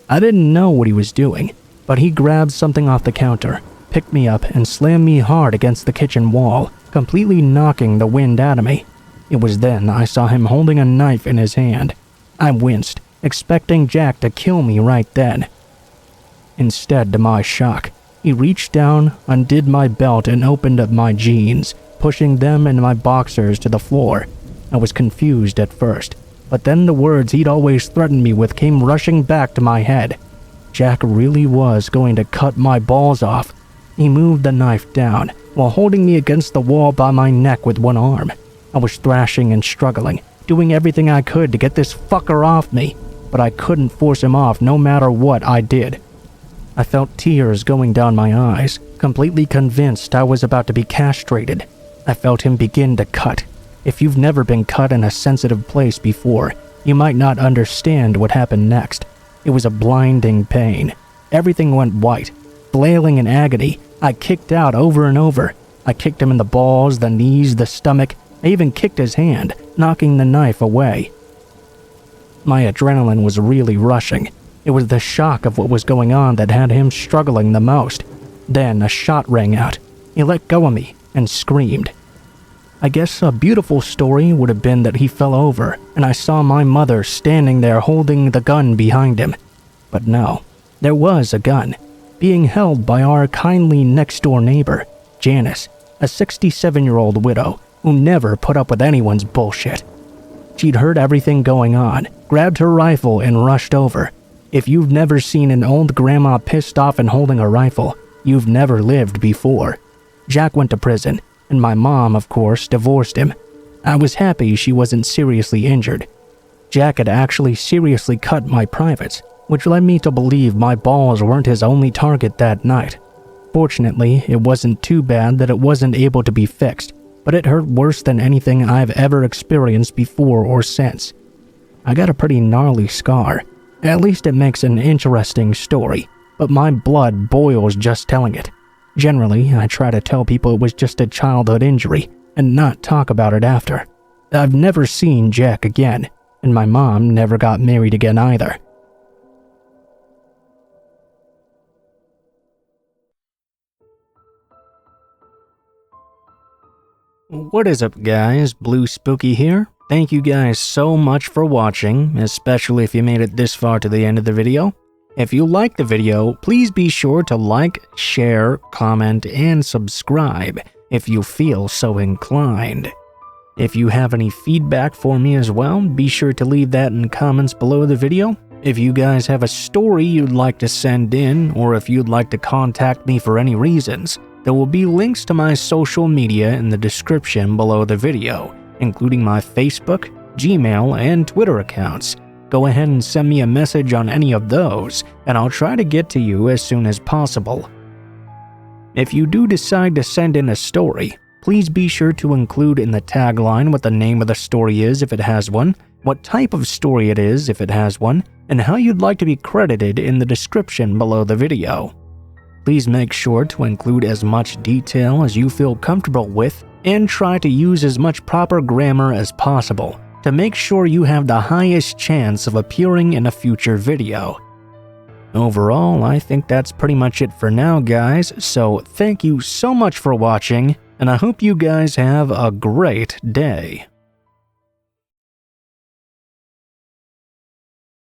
I didn't know what he was doing, but he grabbed something off the counter, picked me up, and slammed me hard against the kitchen wall, completely knocking the wind out of me. It was then I saw him holding a knife in his hand. I winced, expecting Jack to kill me right then. Instead, to my shock, he reached down, undid my belt, and opened up my jeans, pushing them and my boxers to the floor. I was confused at first, but then the words he'd always threatened me with came rushing back to my head. Jack really was going to cut my balls off. He moved the knife down, while holding me against the wall by my neck with one arm. I was thrashing and struggling, doing everything I could to get this fucker off me, but I couldn't force him off no matter what I did. I felt tears going down my eyes, completely convinced I was about to be castrated. I felt him begin to cut. If you've never been cut in a sensitive place before, you might not understand what happened next. It was a blinding pain. Everything went white. Flailing in agony, I kicked out over and over. I kicked him in the balls, the knees, the stomach. I even kicked his hand, knocking the knife away. My adrenaline was really rushing. It was the shock of what was going on that had him struggling the most. Then a shot rang out. He let go of me and screamed. I guess a beautiful story would have been that he fell over and I saw my mother standing there holding the gun behind him. But no, there was a gun, being held by our kindly next-door neighbor, Janice, a 67-year-old widow who never put up with anyone's bullshit. She'd heard everything going on, grabbed her rifle and rushed over. If you've never seen an old grandma pissed off and holding a rifle, you've never lived before. Jack went to prison, and my mom, of course, divorced him. I was happy she wasn't seriously injured. Jack had actually seriously cut my privates, which led me to believe my balls weren't his only target that night. Fortunately, it wasn't too bad that it wasn't able to be fixed, but it hurt worse than anything I've ever experienced before or since. I got a pretty gnarly scar. At least it makes an interesting story, but my blood boils just telling it. Generally, I try to tell people it was just a childhood injury and not talk about it after. I've never seen Jack again, and my mom never got married again either. What is up, guys? Blue Spooky here. Thank you guys so much for watching, especially if you made it this far to the end of the video. If you liked the video, please be sure to like, share, comment, and subscribe if you feel so inclined. If you have any feedback for me as well, be sure to leave that in comments below the video. If you guys have a story you'd like to send in, or if you'd like to contact me for any reasons, there will be links to my social media in the description below the video, including my Facebook, Gmail, and Twitter accounts. Go ahead and send me a message on any of those, and I'll try to get to you as soon as possible. If you do decide to send in a story, please be sure to include in the tagline what the name of the story is if it has one, what type of story it is if it has one, and how you'd like to be credited in the description below the video. Please make sure to include as much detail as you feel comfortable with and try to use as much proper grammar as possible to make sure you have the highest chance of appearing in a future video. Overall, I think that's pretty much it for now, guys, so thank you so much for watching, and I hope you guys have a great day.